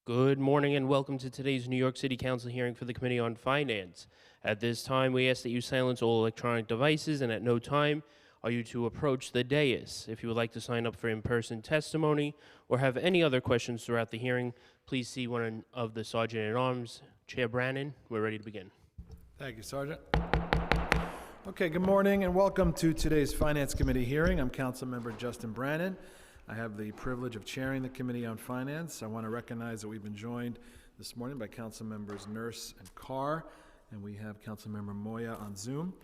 Good morning and welcome to today's New York City Council hearing for the Committee on Finance. At this time, we ask that you silence all electronic devices, and at no time are you to approach the dais. If you would like to sign up for in-person testimony or have any other questions throughout the hearing, please see one of the Sergeant-at-Arms. Chair Brannan, we're ready to begin. Thank you, Sergeant. Okay, good morning and welcome to today's Finance Committee hearing. I'm Councilmember Justin Brannan. I have the privilege of chairing the Committee on Finance. I want to recognize that we've been joined this morning by Council Members Nurse and Carr, and we have Councilmember Moya on Zoom.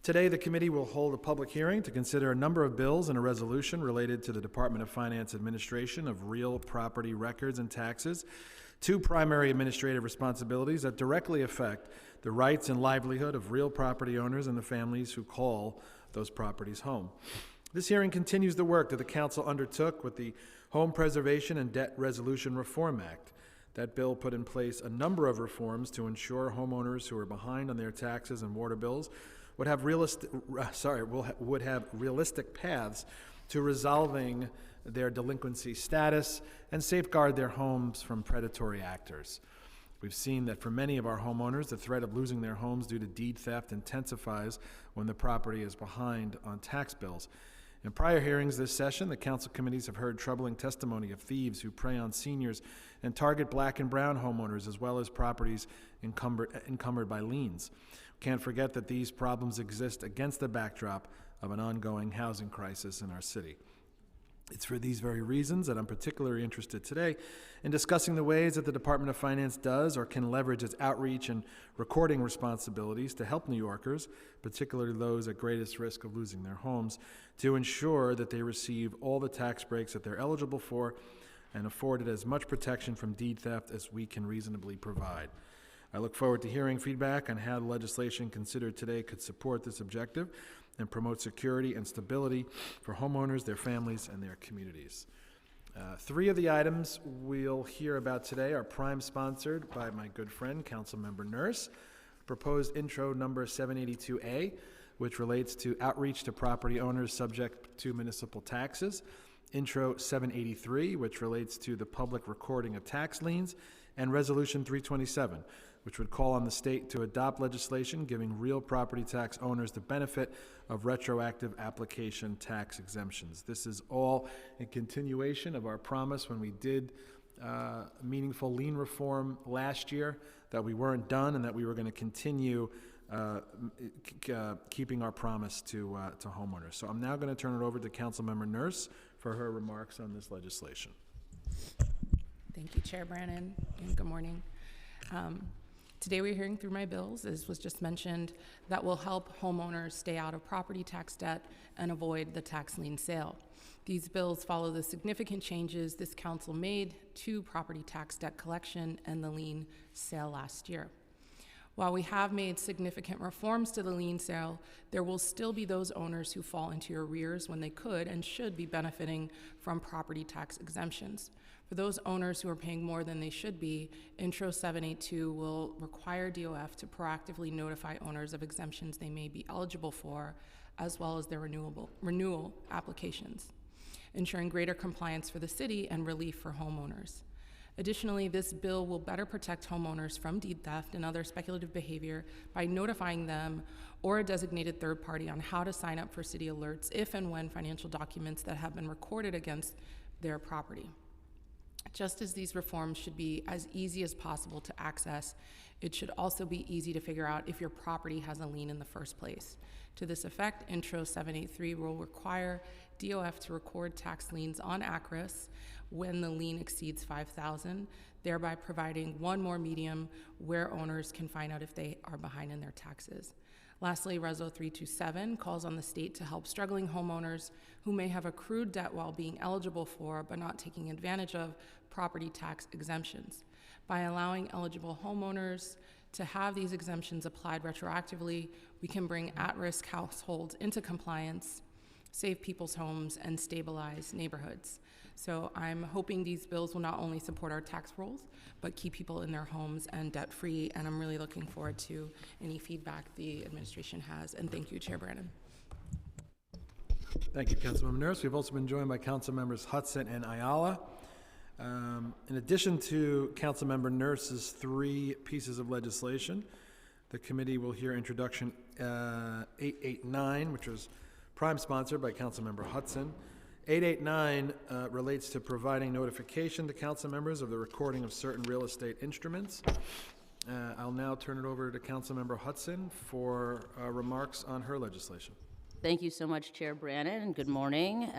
Today, the committee will hold a public hearing to consider a number of bills and a resolution related to the Department of Finance administration of real property records and taxes, two primary administrative responsibilities that directly affect the rights and livelihood of real property owners and the families who call those properties home. This hearing continues the work that the Council undertook with the Home Preservation and Debt Resolution Reform Act. That bill put in place a number of reforms to ensure homeowners who are behind on their taxes and water bills would have realistic paths to resolving their delinquency status and safeguard their homes from predatory actors. We've seen that for many of our homeowners, the threat of losing their homes due to deed theft intensifies when the property is behind on tax bills. In prior hearings this session, the council committees have heard troubling testimony of thieves who prey on seniors and target black and brown homeowners, as well as properties encumbered by liens. We can't forget that these problems exist against the backdrop of an ongoing housing crisis in our city. It's for these very reasons that I'm particularly interested today in discussing the ways that the Department of Finance does or can leverage its outreach and recording responsibilities to help New Yorkers, particularly those at greatest risk of losing their homes, to ensure that they receive all the tax breaks that they're eligible for and afforded as much protection from deed theft as we can reasonably provide. I look forward to hearing feedback on how the legislation considered today could support this objective and promote security and stability for homeowners, their families, and their communities. Three of the items we'll hear about today are prime-sponsored by my good friend, Councilmember Nurse. Proposed intro number 782A, which relates to outreach to property owners subject to municipal taxes. Intro 783, which relates to the public recording of tax liens. And Resolution 327, which would call on the state to adopt legislation giving real property tax owners the benefit of retroactive application tax exemptions. This is all a continuation of our promise when we did meaningful lien reform last year, that we weren't done and that we were going to continue keeping our promise to homeowners. So I'm now going to turn it over to Councilmember Nurse for her remarks on this legislation. Thank you, Chair Brannan, and good morning. Today we're hearing through my bills, as was just mentioned, that will help homeowners stay out of property tax debt and avoid the tax lien sale. These bills follow the significant changes this council made to property tax debt collection and the lien sale last year. While we have made significant reforms to the lien sale, there will still be those owners who fall into arrears when they could and should be benefiting from property tax exemptions. For those owners who are paying more than they should be, Intro 782 will require DOF to proactively notify owners of exemptions they may be eligible for, as well as their renewal applications, ensuring greater compliance for the city and relief for homeowners. Additionally, this bill will better protect homeowners from deed theft and other speculative behavior by notifying them or a designated third party on how to sign up for city alerts if and when financial documents that have been recorded against their property. Just as these reforms should be as easy as possible to access, it should also be easy to figure out if your property has a lien in the first place. To this effect, Intro 783 will require DOF to record tax liens on ACRIS when the lien exceeds $5,000, thereby providing one more medium where owners can find out if they are behind in their taxes. Lastly, Reso 327 calls on the state to help struggling homeowners who may have accrued debt while being eligible for but not taking advantage of property tax exemptions. By allowing eligible homeowners to have these exemptions applied retroactively, we can bring at-risk households into compliance, save people's homes, and stabilize neighborhoods. So I'm hoping these bills will not only support our tax rolls, but keep people in their homes and debt-free, and I'm really looking forward to any feedback the administration has. And thank you, Chair Brannan. Thank you, Councilmember Nurse. We've also been joined by Council Members Hudson and Ayala. In addition to Councilmember Nurse's 3 pieces of legislation, the committee will hear introduction 889, which was prime sponsored by Councilmember Hudson. 889 relates to providing notification to council members of the recording of certain real estate instruments. I'll now turn it over to Councilmember Hudson for remarks on her legislation. Thank you so much, Chair Brannan, and good morning.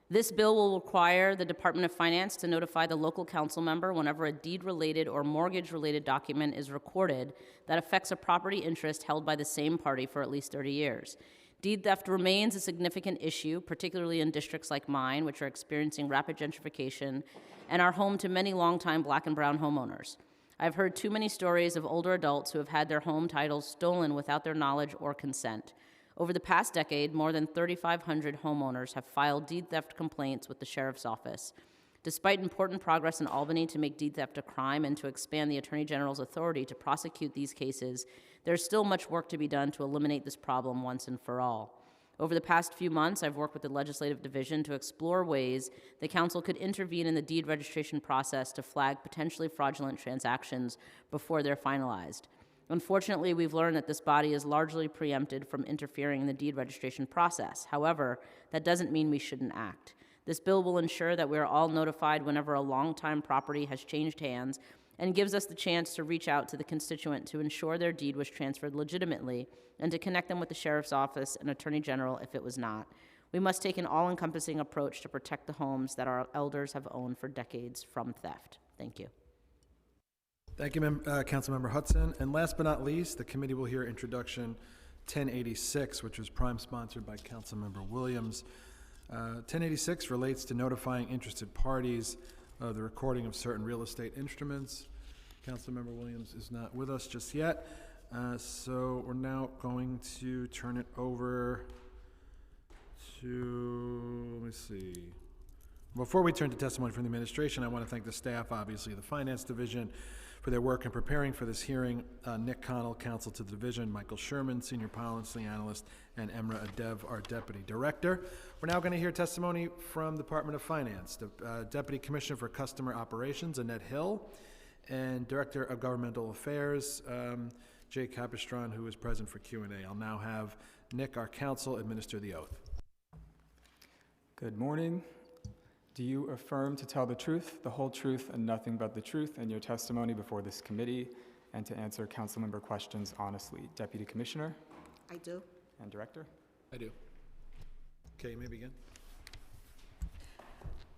This bill will require the Department of Finance to notify the local council member whenever a deed-related or mortgage-related document is recorded that affects a property interest held by the same party for at least 30 years. Deed theft remains a significant issue, particularly in districts like mine, which are experiencing rapid gentrification and are home to many longtime Black and brown homeowners. I've heard too many stories of older adults who have had their home titles stolen without their knowledge or consent. Over the past decade, more than 3,500 homeowners have filed deed theft complaints with the Sheriff's Office. Despite important progress in Albany to make deed theft a crime and to expand the Attorney General's authority to prosecute these cases, there's still much work to be done to eliminate this problem once and for all. Over the past few months, I've worked with the Legislative Division to explore ways the Council could intervene in the deed registration process to flag potentially fraudulent transactions before they're finalized. Unfortunately, we've learned that this body is largely preempted from interfering in the deed registration process. However, that doesn't mean we shouldn't act. This bill will ensure that we are all notified whenever a long-time property has changed hands and gives us the chance to reach out to the constituent to ensure their deed was transferred legitimately and to connect them with the Sheriff's Office and Attorney General if it was not. We must take an all-encompassing approach to protect the homes that our elders have owned for decades from theft. Thank you. Thank you, Councilmember Hudson. And last but not least, the committee will hear introduction 1086, which was prime sponsored by Councilmember Williams. 1086 relates to notifying interested parties of the recording of certain real estate instruments. Councilmember Williams is not with us just yet, so we're now going to turn it over to, let me see. Before we turn to testimony from the administration, I want to thank the staff, obviously, of the Finance Division, for their work in preparing for this hearing. Nick Connell, counsel to the division, Michael Sherman, senior policy analyst, and Emra Adev, our deputy director. We're now going to hear testimony from the Department of Finance. The Deputy Commissioner for Customer Operations, Annette Hill, and Director of Governmental Affairs, Jay Capistran, who is present for Q&A. I'll now have Nick, our counsel, administer the oath. Good morning. Do you affirm to tell the truth, the whole truth, and nothing but the truth in your testimony before this committee, and to answer council member questions honestly? Deputy Commissioner? I do. And Director? I do. Okay, you may begin.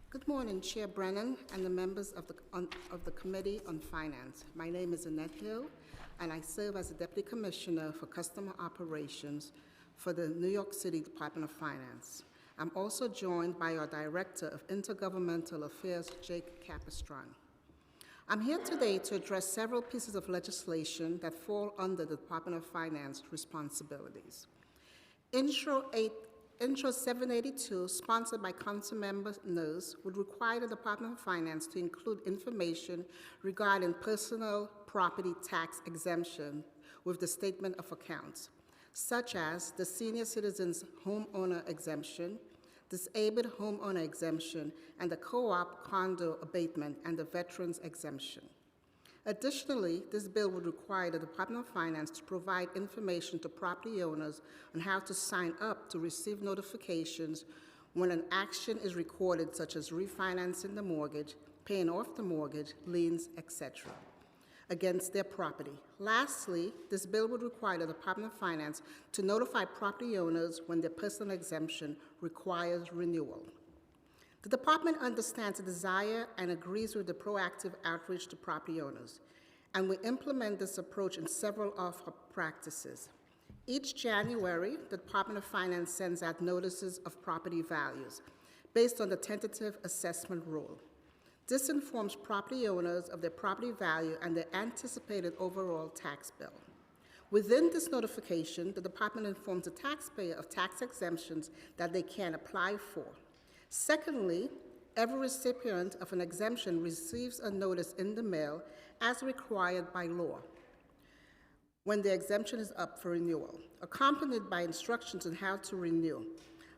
Good morning, Chair Brennan and the members of the Committee on Finance. My name is Annette Hill, and I serve as the Deputy Commissioner for Customer Operations for the New York City Department of Finance. I'm also joined by our Director of Intergovernmental Affairs, Jake Capistran. I'm here today to address several pieces of legislation that fall under the Department of Finance responsibilities. Intro 782, sponsored by Councilmember Nurse, would require the Department of Finance to include information regarding personal property tax exemption with the statement of accounts, such as the senior citizens homeowner exemption, disabled homeowner exemption, and the co-op condo abatement and the veterans exemption. Additionally, this bill would require the Department of Finance to provide information to property owners on how to sign up to receive notifications when an action is recorded, such as refinancing the mortgage, paying off the mortgage, liens, etc., against their property. Lastly, this bill would require the Department of Finance to notify property owners when their personal exemption requires renewal. The department understands the desire and agrees with the proactive outreach to property owners, and we implement this approach in several of our practices. Each January, the Department of Finance sends out notices of property values based on the tentative assessment rule. This informs property owners of their property value and their anticipated overall tax bill. Within this notification, the department informs the taxpayer of tax exemptions that they can apply for. Secondly, every recipient of an exemption receives a notice in the mail as required by law when the exemption is up for renewal, accompanied by instructions on how to renew.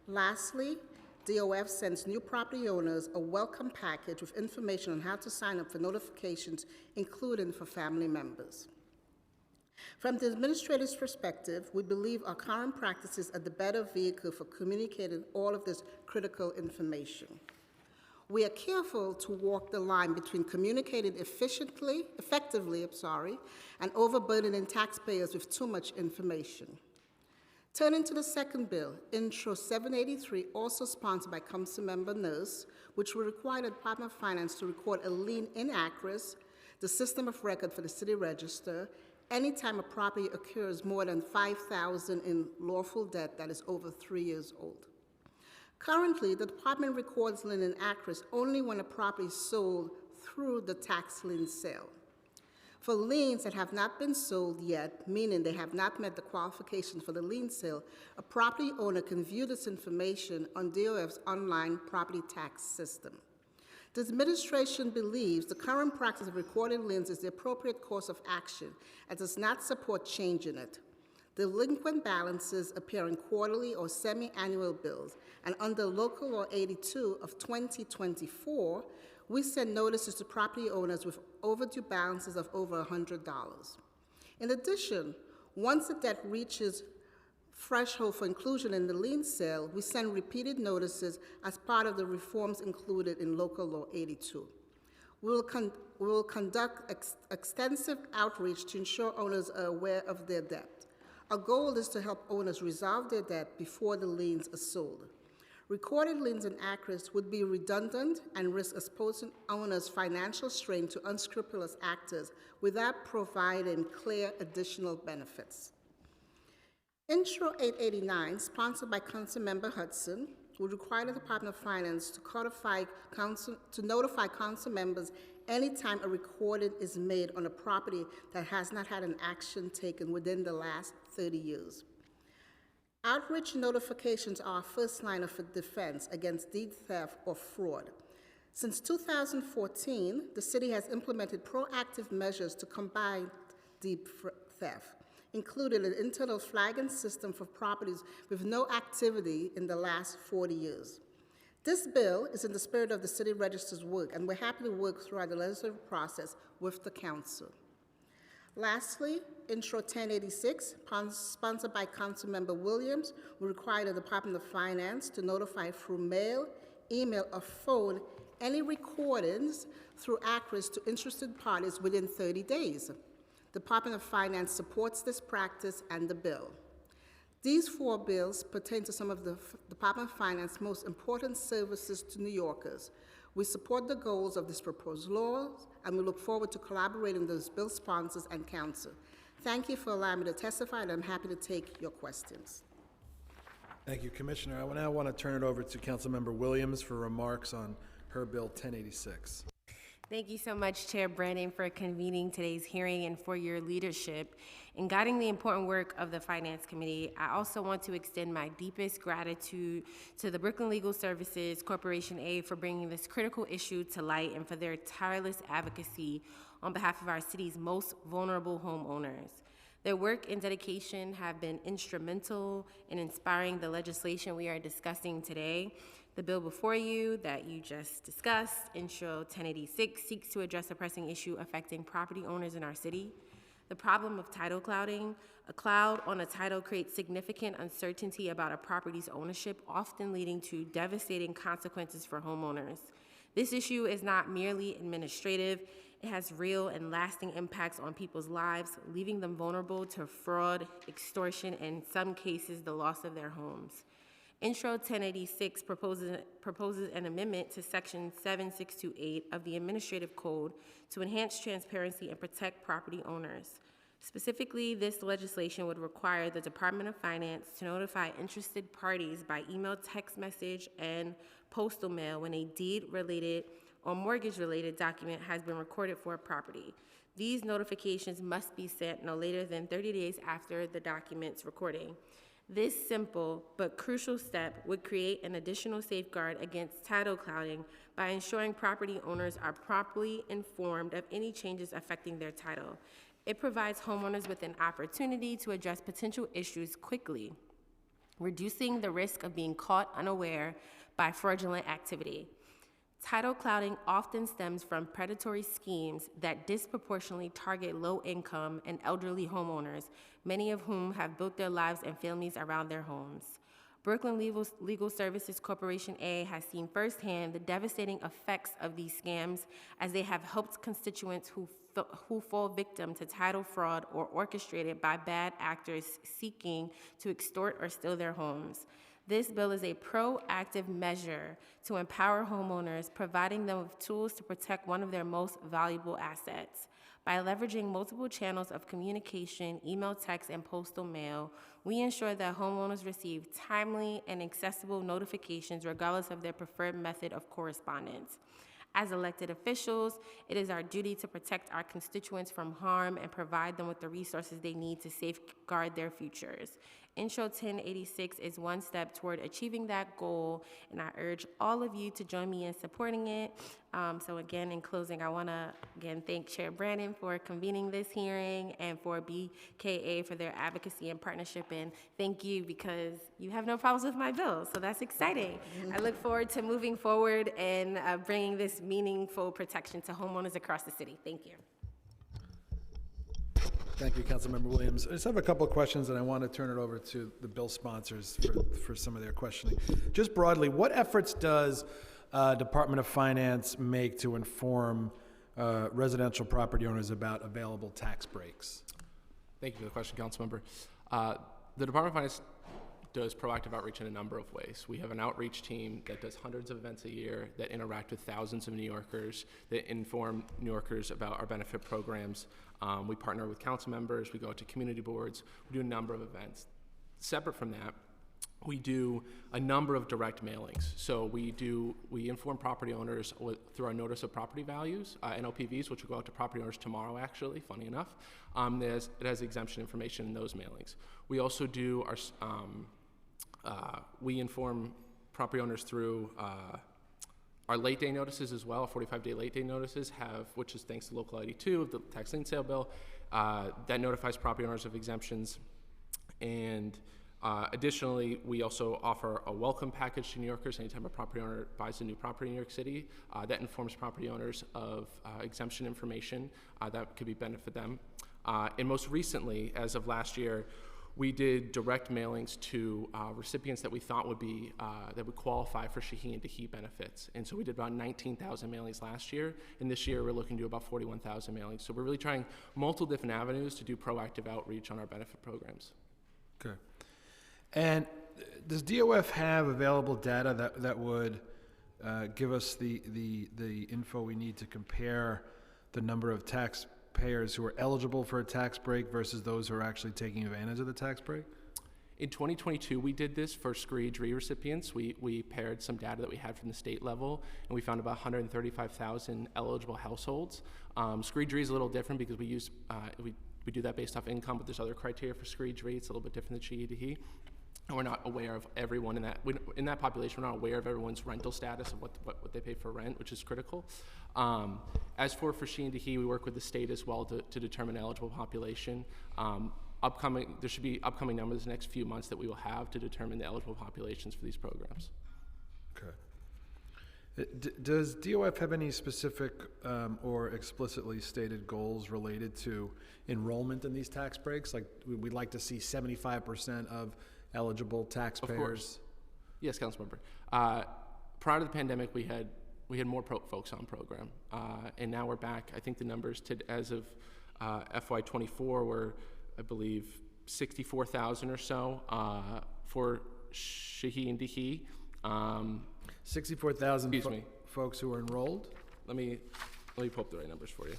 Lastly, DOF sends new property owners a welcome package with information on how to sign up for notifications, including for family members. From the administrator's perspective, we believe our current practices are the better vehicle for communicating all of this critical information. We are careful to walk the line between communicating effectively, and overburdening taxpayers with too much information. Turning to the second bill, Intro 783, also sponsored by Councilmember Nurse, which will require the Department of Finance to record a lien in ACRIS, the system of record for the city register, anytime a property occurs more than $5,000 in lawful debt that is over 3 years old. Currently, the department records lien in ACRIS only when a property is sold through the tax lien sale. For liens that have not been sold yet, meaning they have not met the qualifications for the lien sale, a property owner can view this information on DOF's online property tax system. The administration believes the current practice of recording liens is the appropriate course of action and does not support changing it. Delinquent balances appear in quarterly or semi-annual bills, and under Local Law 82 of 2024, we send notices to property owners with overdue balances of over $100. In addition, once the debt reaches threshold for inclusion in the lien sale, we send repeated notices as part of the reforms included in Local Law 82. We will conduct extensive outreach to ensure owners are aware of their debt. Our goal is to help owners resolve their debt before the liens are sold. Recorded liens in ACRIS would be redundant and risk exposing owners' financial strain to unscrupulous actors without providing clear additional benefits. Intro 889, sponsored by Councilmember Hudson, would require the Department of Finance to notify council members anytime a recording is made on a property that has not had an action taken within the last 30 years. Outreach notifications are our first line of defense against deed theft or fraud. Since 2014, the city has implemented proactive measures to combat deed theft, including an internal flagging system for properties with no activity in the last 40 years. This bill is in the spirit of the city register's work, and we're happy to work throughout the legislative process with the council. Lastly, Intro 1086, sponsored by Councilmember Williams, will require the Department of Finance to notify through mail, email, or phone any recordings through ACRIS to interested parties within 30 days. The Department of Finance supports this practice and the bill. These four bills pertain to some of the Department of Finance's most important services to New Yorkers. We support the goals of this proposed law, and we look forward to collaborating with those bill sponsors and council. Thank you for allowing me to testify, and I'm happy to take your questions. Thank you, Commissioner. I now want to turn it over to Councilmember Williams for remarks on her Bill 1086. Thank you so much, Chair Brandon, for convening today's hearing and for your leadership in guiding the important work of the Finance Committee. I also want to extend my deepest gratitude to the Brooklyn Legal Services Corporation A for bringing this critical issue to light and for their tireless advocacy on behalf of our city's most vulnerable homeowners. Their work and dedication have been instrumental in inspiring the legislation we are discussing today. The bill before you that you just discussed, Intro 1086, seeks to address a pressing issue affecting property owners in our city. The problem of title clouding. A cloud on a title creates significant uncertainty about a property's ownership, often leading to devastating consequences for homeowners. This issue is not merely administrative. It has real and lasting impacts on people's lives, leaving them vulnerable to fraud, extortion, and in some cases, the loss of their homes. Intro 1086 proposes an amendment to Section 7628 of the Administrative Code to enhance transparency and protect property owners. Specifically, this legislation would require the Department of Finance to notify interested parties by email, text message, and postal mail when a deed-related or mortgage-related document has been recorded for a property. These notifications must be sent no later than 30 days after the document's recording. This simple but crucial step would create an additional safeguard against title clouding by ensuring property owners are properly informed of any changes affecting their title. It provides homeowners with an opportunity to address potential issues quickly, reducing the risk of being caught unaware by fraudulent activity. Title clouding often stems from predatory schemes that disproportionately target low-income and elderly homeowners, many of whom have built their lives and families around their homes. Brooklyn Legal Services Corporation A has seen firsthand the devastating effects of these scams, as they have helped constituents who fall victim to title fraud or orchestrated by bad actors seeking to extort or steal their homes. This bill is a proactive measure to empower homeowners, providing them with tools to protect one of their most valuable assets. By leveraging multiple channels of communication, email, text, and postal mail, we ensure that homeowners receive timely and accessible notifications regardless of their preferred method of correspondence. As elected officials, it is our duty to protect our constituents from harm and provide them with the resources they need to safeguard their futures. Intro 1086 is one step toward achieving that goal, and I urge all of you to join me in supporting it. So again, in closing, I want to again thank Chair Brannon for convening this hearing and for BKA for their advocacy and partnership, and thank you because you have no problems with my bill, so that's exciting. I look forward to moving forward and bringing this meaningful protection to homeowners across the city. Thank you. Thank you, Councilmember Williams. I just have a couple of questions, and I want to turn it over to the bill sponsors for some of their questioning. Just broadly, what efforts does Department of Finance make to inform residential property owners about available tax breaks? Thank you for the question, Councilmember. The Department of Finance does proactive outreach in a number of ways. We have an outreach team that does hundreds of events a year that interact with thousands of New Yorkers, that inform New Yorkers about our benefit programs. We partner with council members, we go to community boards, we do a number of events. Separate from that, we do a number of direct mailings. So we inform property owners through our Notice of Property Values, NOPVs, which will go out to property owners tomorrow, actually, funny enough. It has exemption information in those mailings. We also do we inform property owners through our late day notices as well. 45-day late day notices which is thanks to Local 82 of the tax lien sale bill, that notifies property owners of exemptions. And additionally, we also offer a welcome package to New Yorkers anytime a property owner buys a new property in New York City. That informs property owners of exemption information that could benefit them. And most recently, as of last year, we did direct mailings to recipients that we thought that would qualify for Shaheen and Dahi benefits. And so we did about 19,000 mailings last year, and this year we're looking to do about 41,000 mailings. So we're really trying multiple different avenues to do proactive outreach on our benefit programs. Okay. And does DOF have available data that would give us the info we need to compare the number of taxpayers who are eligible for a tax break versus those who are actually taking advantage of the tax break? In 2022, we did this for SCREE-DREE recipients. We paired some data that we had from the state level, and we found about 135,000 eligible households. SCREE-DREE is a little different because we do that based off income, but there's other criteria for SCREE-DREE. It's a little bit different than Shaheen-Dahi. And we're not aware of everyone in that population. We're not aware of everyone's rental status of what they pay for rent, which is critical. As for Shaheen-Dahi, we work with the state as well to determine eligible population. There should be upcoming numbers the next few months that we will have to determine the eligible populations for these programs. Okay. Does DOF have any specific or explicitly stated goals related to enrollment in these tax breaks? Like, we'd like to see 75% of eligible taxpayers. Of course. Yes, Councilmember. Prior to the pandemic, we had more folks on program, and now we're back. I think the numbers as of FY24 were, I believe, 64,000 or so for Shaheen-Dahi. 64,000 folks who are enrolled? Let me pull up the right numbers for you.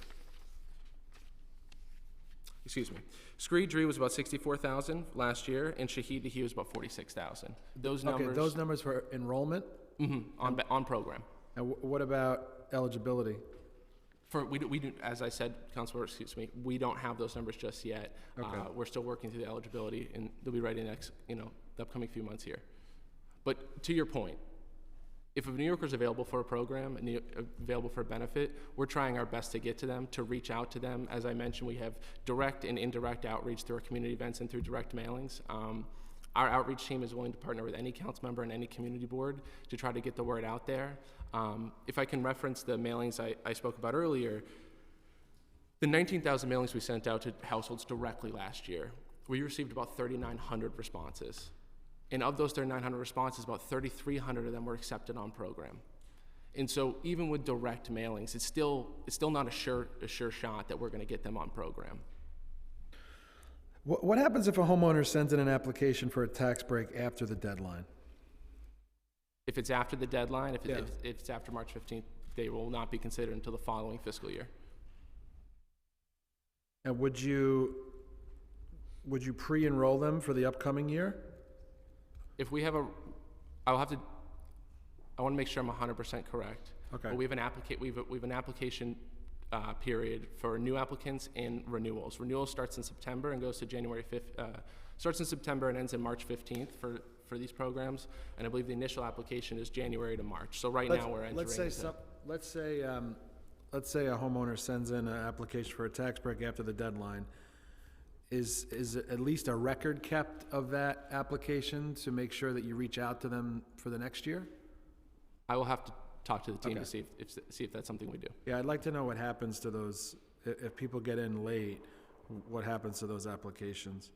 Excuse me. SCREE-DREE was about 64,000 last year, and Shaheen-Dahi was about 46,000. Those numbers. Okay, those numbers for enrollment? Mm-hmm, on program. And what about eligibility? We do, as I said, Councilor, excuse me, we don't have those numbers just yet. Okay. We're still working through the eligibility, and they'll be ready next, the upcoming few months here. But to your point, if a New Yorker is available for a program, available for a benefit, we're trying our best to get to them, to reach out to them. As I mentioned, we have direct and indirect outreach through our community events and through direct mailings. Our outreach team is willing to partner with any council member and any community board to try to get the word out there. If I can reference the mailings I spoke about earlier, the 19,000 mailings we sent out to households directly last year, we received about 3,900 responses. And of those 3,900 responses, about 3,300 of them were accepted on program. And so even with direct mailings, it's still not a sure shot that we're going to get them on program. What happens if a homeowner sends in an application for a tax break after the deadline? If it's after the deadline, if Yeah. it's after March 15th, they will not be considered until the following fiscal year. And would you pre-enroll them for the upcoming year? If we have I want to make sure I'm 100% correct. Okay. But we have an application period for new applicants and renewals. Renewal starts in September and goes to January 5th. Starts in September and ends in March 15th for these programs. And I believe the initial application is January to March. So now we're entering. Let's say a homeowner sends in an application for a tax break after the deadline. Is at least a record kept of that application to make sure that you reach out to them for the next year? I will have to talk to the team Okay. to see if that's something we do. Yeah, I'd like to know what happens to those, if people get in late, what happens to those applications?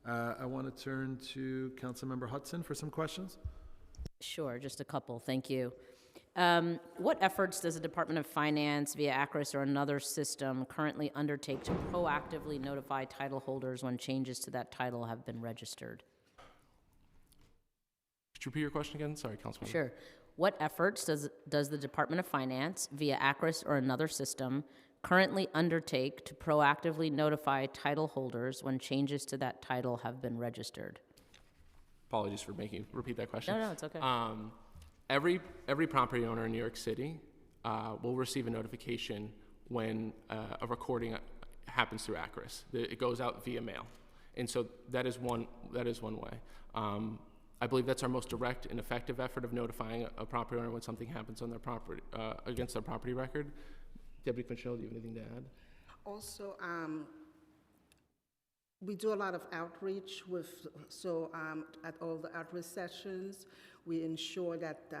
I want to turn to Councilmember Hudson for some questions. Sure, just a couple, thank you. What efforts does the Department of Finance via ACRIS or another system currently undertake to proactively notify title holders when changes to that title have been registered? Could you repeat your question again? Sorry, Councilman. Sure. What efforts does the Department of Finance via ACRIS or another system currently undertake to proactively notify title holders when changes to that title have been registered? Apologies for making you repeat that question. No, it's okay. Every property owner in New York City will receive a notification when a recording happens through ACRIS. It goes out via mail, and so that is one way. I believe that's our most direct and effective effort of notifying a property owner when something happens on their property against their property record. Deputy Commissioner, do you have anything to add? Also, we do a lot of outreach at all the outreach sessions, we ensure that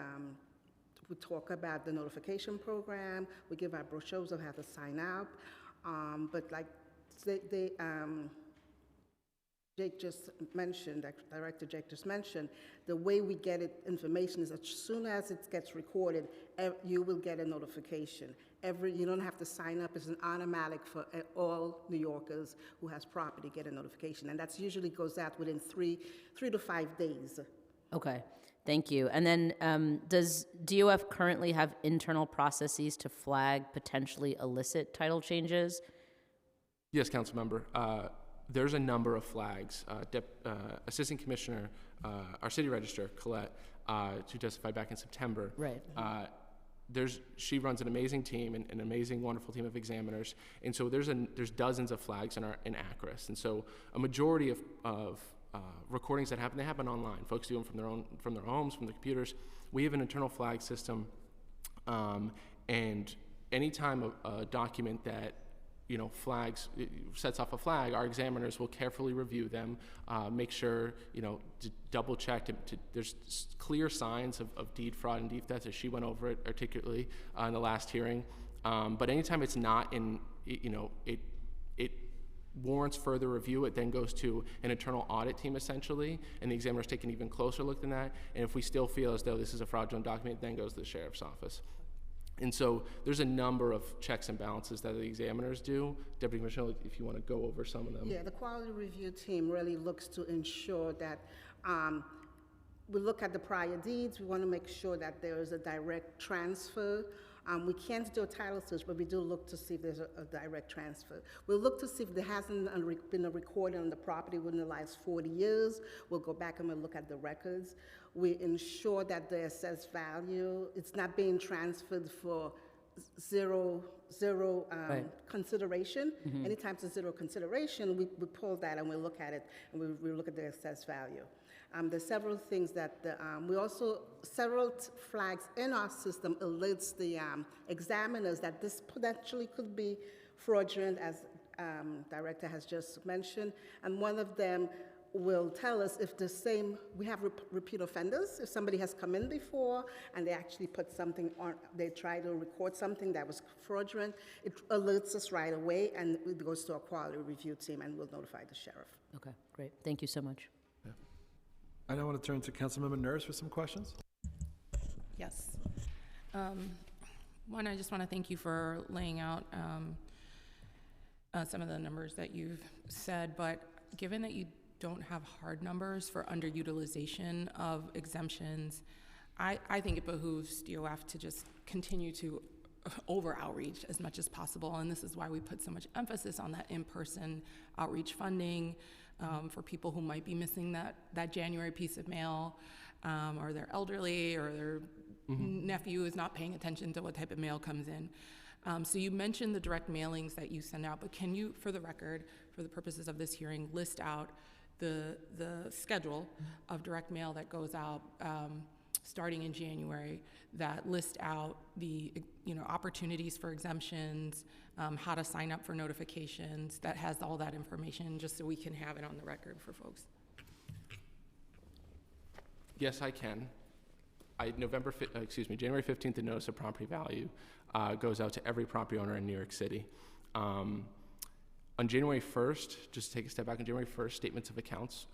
we talk about the notification program, we give our brochures of how to sign up, but like Jake just mentioned, Director Jake just mentioned, the way we get information is as soon as it gets recorded, you will get a notification. You don't have to sign up. It's an automatic for all New Yorkers who has property get a notification. And that usually goes out within 3 to 5 days. Okay, thank you. And then does DOF currently have internal processes to flag potentially illicit title changes? Yes, Councilmember. There's a number of flags. Assistant Commissioner, our City Registrar, Colette, who testified back in September. Right. She runs an amazing team, and an amazing, wonderful team of examiners, and so there's dozens of flags in ACRIS, and so a majority of recordings that happen, they happen online. Folks do them from their homes, from their computers. We have an internal flag system, and anytime a document that sets off a flag, our examiners will carefully review them, make sure, to double check, there's clear signs of deed fraud and deed theft, as she went over it articulately in the last hearing. But anytime it's not it warrants further review, it then goes to an internal audit team essentially, and the examiners take an even closer look than that. And if we still feel as though this is a fraudulent document, it then goes to the sheriff's office. And so there's a number of checks and balances that the examiners do. Deputy Commissioner, if you want to go over some of them. Yeah, the quality review team really looks to ensure that we look at the prior deeds. We want to make sure that there is a direct transfer. We can't do a title search, but we do look to see if there's a direct transfer. We'll look to see if there hasn't been a recording on the property within the last 40 years. We'll go back and we'll look at the records. We ensure that the assessed value, it's not being transferred for zero Right. consideration. Anytime it's a zero consideration, we pull that and we look at it and we look at the assessed value. There's several things that several flags in our system alerts the examiners that this potentially could be fraudulent, as Director has just mentioned. And one of them, will tell us if we have repeat offenders, if somebody has come in before and they actually put something on, they try to record something that was fraudulent, it alerts us right away and it goes to our quality review team and we'll notify the sheriff. Okay, great. Thank you so much. I now want to turn to Councilmember Nurse for some questions. Yes. One, I just want to thank you for laying out some of the numbers that you've said, but given that you don't have hard numbers for underutilization of exemptions, I think it behooves DOF to just continue to over-outreach as much as possible, and this is why we put so much emphasis on that in-person outreach funding for people who might be missing that January piece of mail, or they're elderly, or their nephew is not paying attention to what type of mail comes in. So you mentioned the direct mailings that you send out, but can you, for the record, for the purposes of this hearing, list out the schedule of direct mail that goes out starting in January, that list out the opportunities for exemptions, how to sign up for notifications, that has all that information, just so we can have it on the record for folks? Yes, I can. January 15th, the notice of property value goes out to every property owner in New York City. On January 1st, just to take a step back, on January 1st, statements of accounts,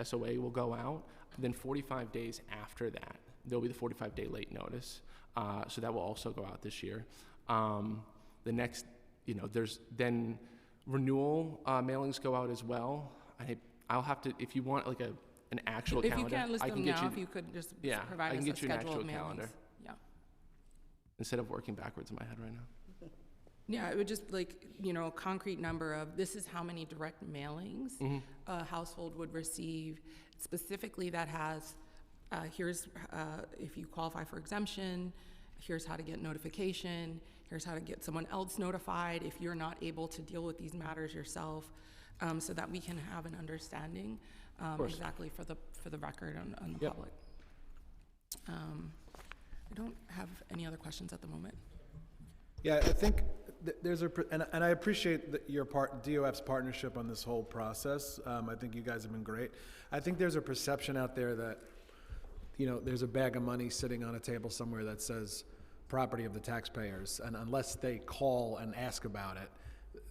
SOA will go out. Then 45 days after that, there'll be the 45-day late notice. So that will also go out this year. The next, there's then renewal mailings go out as well. I'll have to, if you want like an actual calendar. If you can't list I them can get now, you, if you could just yeah, provide I can us get a you an schedule actual of mailings. calendar Yeah. instead of working backwards in my head right now. Yeah, it would just a concrete number of this is how many direct mailings a household would receive. Specifically, that has here's if you qualify for exemption, here's how to get notification, here's how to get someone else notified if you're not able to deal with these matters yourself, so that we can have an understanding exactly for the record on the public. I don't have any other questions at the moment. Yeah, I think there's and I appreciate DOF's partnership on this whole process. I think you guys have been great. I think there's a perception out there that, there's a bag of money sitting on a table somewhere that says property of the taxpayers, and unless they call and ask about it,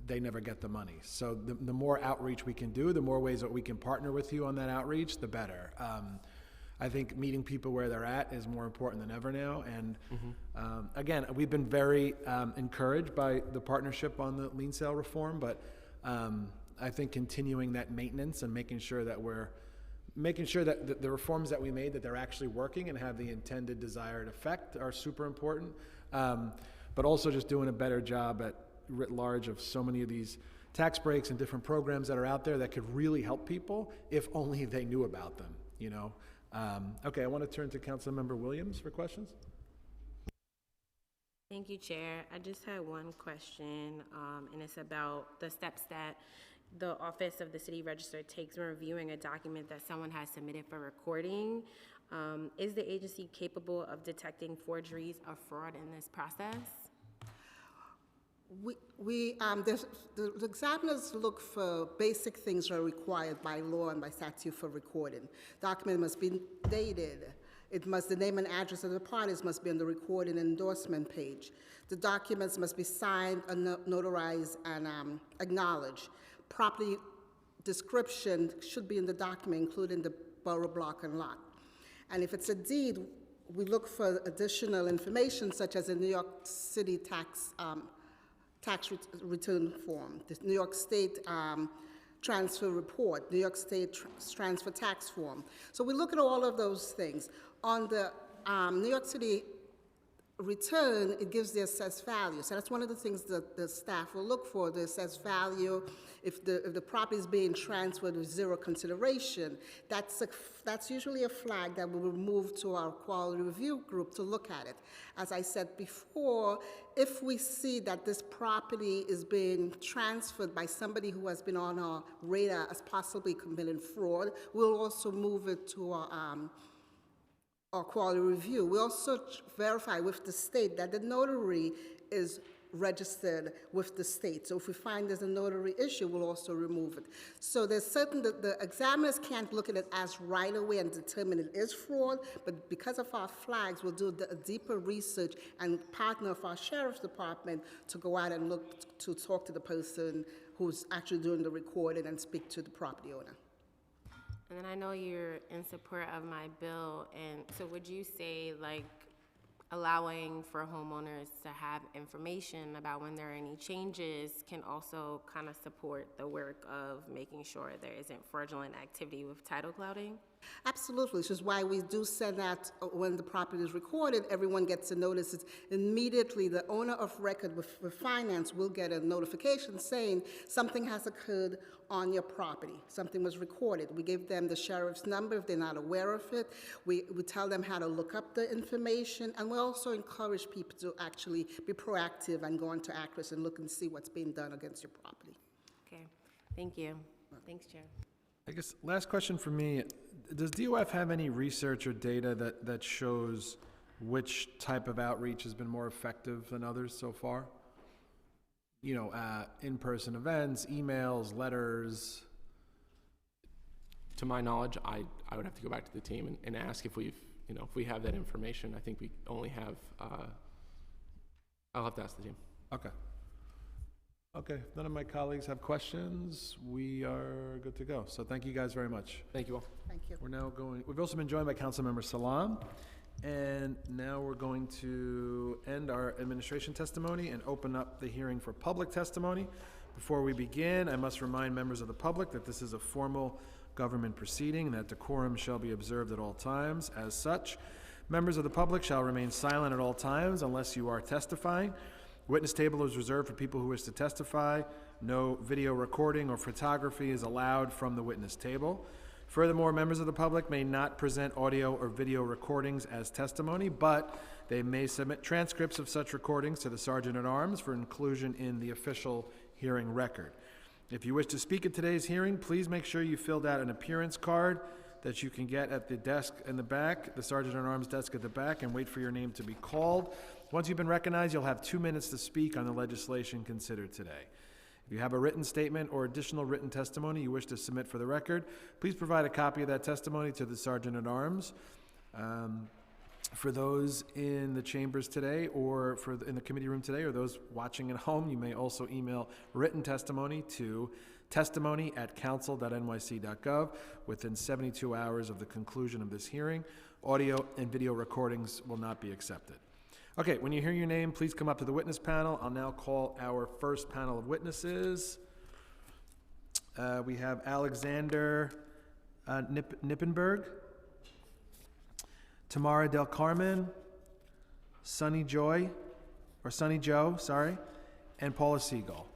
they never get the money. So the more outreach we can do, the more ways that we can partner with you on that outreach, the better. I think meeting people where they're at is more important than ever now. And again, we've been very encouraged by the partnership on the lien sale reform, but I think continuing that maintenance and making sure that the reforms that we made, that they're actually working and have the intended desired effect are super important. But also just doing a better job at writ large of so many of these tax breaks and different programs that are out there that could really help people if only they knew about them, Okay, I want to turn to Councilmember Williams for questions. Thank you, Chair. I just had one question, and it's about the steps that the Office of the City Register takes when reviewing a document that someone has submitted for recording. Is the agency capable of detecting forgeries or fraud in this process? The examiners look for basic things that are required by law and by statute for recording. Document must be dated. The name and address of the parties must be on the recording endorsement page. The documents must be signed, notarized, and acknowledged. Property description should be in the document, including the borough block and lot. And if it's a deed, we look for additional information, such as a New York City tax return form, the New York State transfer report, New York State transfer tax form. So we look at all of those things. On the New York City return, it gives the assessed value. So that's one of the things that the staff will look for, the assessed value. If the property is being transferred with zero consideration, that's usually a flag that we will move to our quality review group to look at it. As I said before, if we see that this property is being transferred by somebody who has been on our radar as possibly committing fraud, we'll also move it to our quality review. We also verify with the state that the notary is registered with the state. So if we find there's a notary issue, we'll also remove it. So there's certain that the examiners can't look at it as right away and determine it is fraud, but because of our flags, we'll do a deeper research and partner with our sheriff's department to go out and look to talk to the person who's actually doing the recording and speak to the property owner. And then I know you're in support of my bill, and so would you say, like, allowing for homeowners to have information about when there are any changes can also kind of support the work of making sure there isn't fraudulent activity with title clouding? Absolutely, which is why we do send out, when the property is recorded, everyone gets a notice. It's immediately the owner of record with finance will get a notification saying something has occurred on your property. Something was recorded. We give them the sheriff's number if they're not aware of it. We tell them how to look up the information, and we also encourage people to actually be proactive and go into Acris and look and see what's being done against your property. Okay, thank you. Thanks, Chair. I guess last question for me, does DOF have any research or data that shows which type of outreach has been more effective than others so far? You know, in-person events, emails, letters? To my knowledge, I would have to go back to the team and ask if if we have that information. I think we only have, I'll have to ask the team. Okay. Okay, if none of my colleagues have questions, we are good to go. So thank you guys very much. Thank you all. Thank you. We're now we've also been joined by Councilmember Salam, and now we're going to end our administration testimony and open up the hearing for public testimony. Before we begin, I must remind members of the public that this is a formal government proceeding and that decorum shall be observed at all times. As such, members of the public shall remain silent at all times unless you are testifying. Witness table is reserved for people who wish to testify. No video recording or photography is allowed from the witness table. Furthermore, members of the public may not present audio or video recordings as testimony, but they may submit transcripts of such recordings to the Sergeant-at-Arms for inclusion in the official hearing record. If you wish to speak at today's hearing, please make sure you filled out an appearance card that you can get at the desk in the back, the Sergeant-at-Arms desk at the back, and wait for your name to be called. Once you've been recognized, you'll have 2 minutes to speak on the legislation considered today. If you have a written statement or additional written testimony you wish to submit for the record, please provide a copy of that testimony to the Sergeant-at-Arms. For those in the chambers today or in the committee room today or those watching at home, you may also email written testimony to testimony@council.nyc.gov within 72 hours of the conclusion of this hearing. Audio and video recordings will not be accepted. Okay, when you hear your name, please come up to the witness panel. I'll now call our first panel of witnesses. We have Alexander Nippenberg, Tamara Del Carmen, Sunny Joe, and Paula Siegel.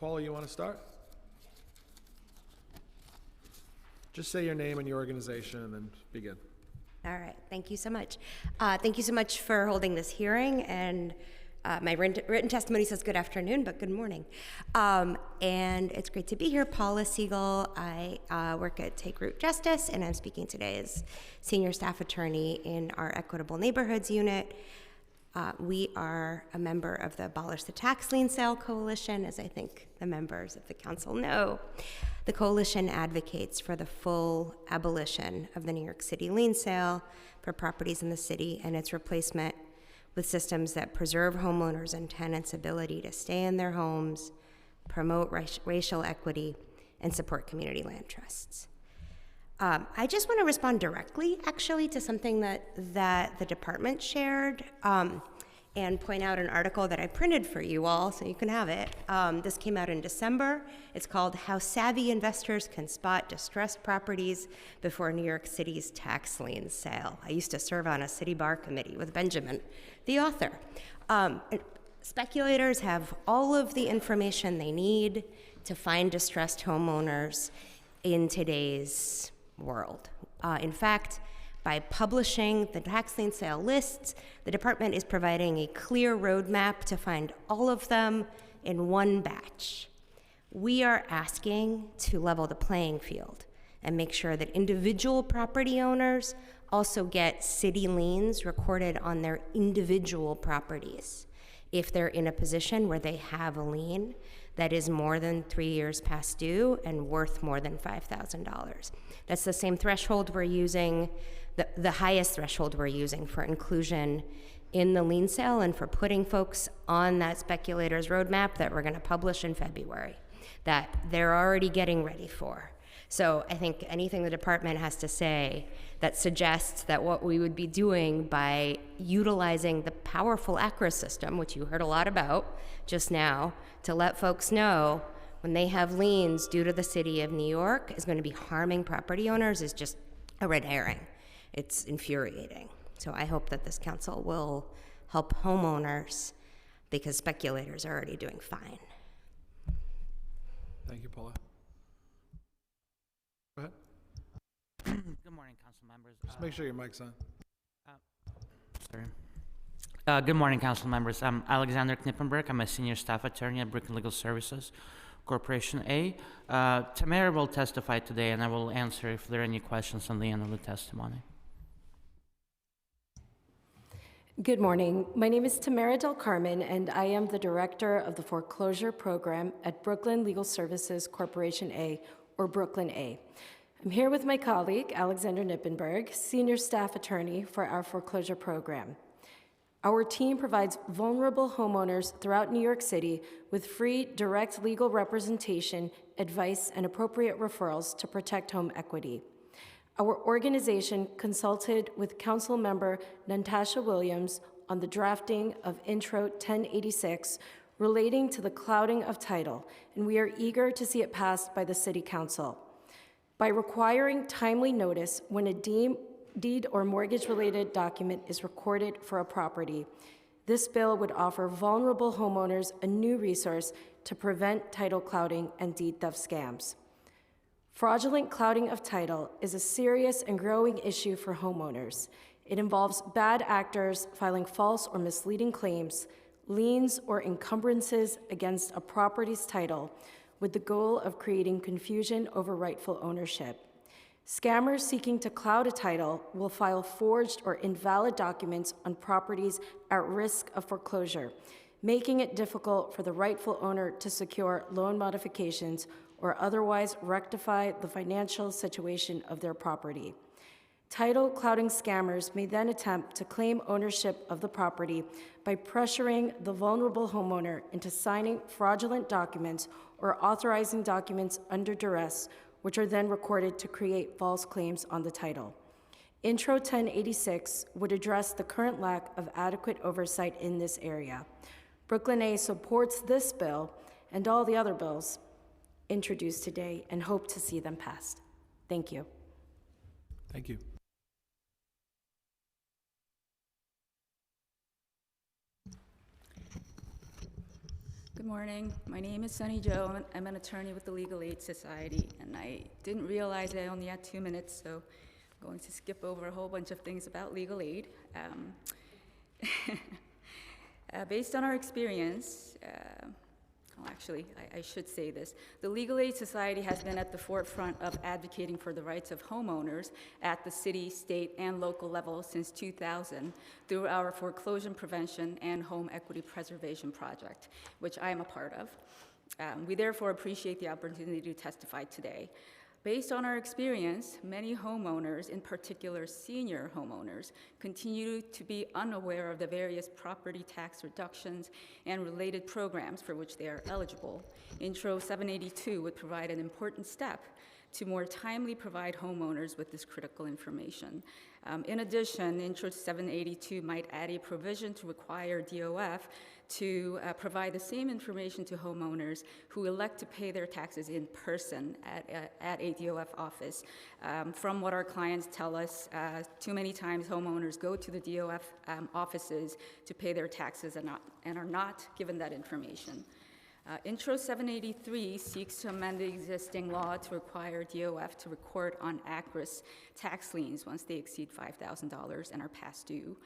Paula, you want to start? Just say your name and your organization and then begin. All right, thank you so much. Thank you so much for holding this hearing, and my written testimony says good afternoon, but good morning. And it's great to be here. Paula Siegel, I work at Take Root Justice, and I'm speaking today as Senior Staff Attorney in our Equitable Neighborhoods Unit. We are a member of the Abolish the Tax Lien Sale Coalition, as I think the members of the council know. The coalition advocates for the full abolition of the New York City lien sale for properties in the city and its replacement with systems that preserve homeowners and tenants' ability to stay in their homes, promote racial equity, and support community land trusts. I just want to respond directly, actually, to something that the department shared and point out an article that I printed for you all so you can have it. This came out in December. It's called How Savvy Investors Can Spot Distressed Properties Before New York City's Tax Lien Sale. I used to serve on a city bar committee with Benjamin, the author. Speculators have all of the information they need to find distressed homeowners in today's world. In fact, by publishing the tax lien sale lists, the department is providing a clear roadmap to find all of them in one batch. We are asking to level the playing field and make sure that individual property owners also get city liens recorded on their individual properties if they're in a position where they have a lien that is more than 3 years past due and worth more than $5,000. That's the same threshold we're using, the highest threshold we're using for inclusion in the lien sale and for putting folks on that speculator's roadmap that we're going to publish in February, that they're already getting ready for. So I think anything the department has to say that suggests that what we would be doing by utilizing the powerful ACRA system, which you heard a lot about just now, to let folks know when they have liens due to the city of New York is going to be harming property owners is just a red herring. It's infuriating. So I hope that this council will help homeowners because speculators are already doing fine. Thank you, Paula. Go ahead. Good morning, council members. Just make sure your mic's on. Sorry. Good morning, council members. I'm Alexander Knippenberg. I'm a senior staff attorney at Brooklyn Legal Services Corporation A. Tamara will testify today, and I will answer if there are any questions on the end of the testimony. Good morning. My name is Tamara Del Carmen, and I am the director of the foreclosure program at Brooklyn Legal Services Corporation A, or Brooklyn A. I'm here with my colleague, Alexander Knippenberg, senior staff attorney for our foreclosure program. Our team provides vulnerable homeowners throughout New York City with free, direct legal representation, advice, and appropriate referrals to protect home equity. Our organization consulted with Council Member Natasha Williams on the drafting of Intro 1086 relating to the clouding of title, and we are eager to see it passed by the City Council. By requiring timely notice when a deed or mortgage-related document is recorded for a property, this bill would offer vulnerable homeowners a new resource to prevent title clouding and deed theft scams. Fraudulent clouding of title is a serious and growing issue for homeowners. It involves bad actors filing false or misleading claims, liens, or encumbrances against a property's title with the goal of creating confusion over rightful ownership. Scammers seeking to cloud a title will file forged or invalid documents on properties at risk of foreclosure, making it difficult for the rightful owner to secure loan modifications or otherwise rectify the financial situation of their property. Title clouding scammers may then attempt to claim ownership of the property by pressuring the vulnerable homeowner into signing fraudulent documents or authorizing documents under duress, which are then recorded to create false claims on the title. Intro 1086 would address the current lack of adequate oversight in this area. Brooklyn A supports this bill and all the other bills introduced today and hope to see them passed. Thank you. Thank you. Good morning. My name is Sunny Jo. I'm an attorney with the Legal Aid Society, and I didn't realize I only had 2 minutes, so I'm going to skip over a whole bunch of things about legal aid. Based on our experience, I should say this. The Legal Aid Society has been at the forefront of advocating for the rights of homeowners at the city, state, and local level since 2000 through our foreclosure prevention and home equity preservation project, which I am a part of. We therefore appreciate the opportunity to testify today. Based on our experience, many homeowners, in particular senior homeowners, continue to be unaware of the various property tax reductions and related programs for which they are eligible. Intro 782 would provide an important step to more timely provide homeowners with this critical information. In addition, Intro 782 might add a provision to require DOF to provide the same information to homeowners who elect to pay their taxes in person at a DOF office. From what our clients tell us, too many times homeowners go to the DOF offices to pay their taxes and are not given that information. Intro 783 seeks to amend the existing law to require DOF to record on ACRIS tax liens once they exceed $5,000 and are past due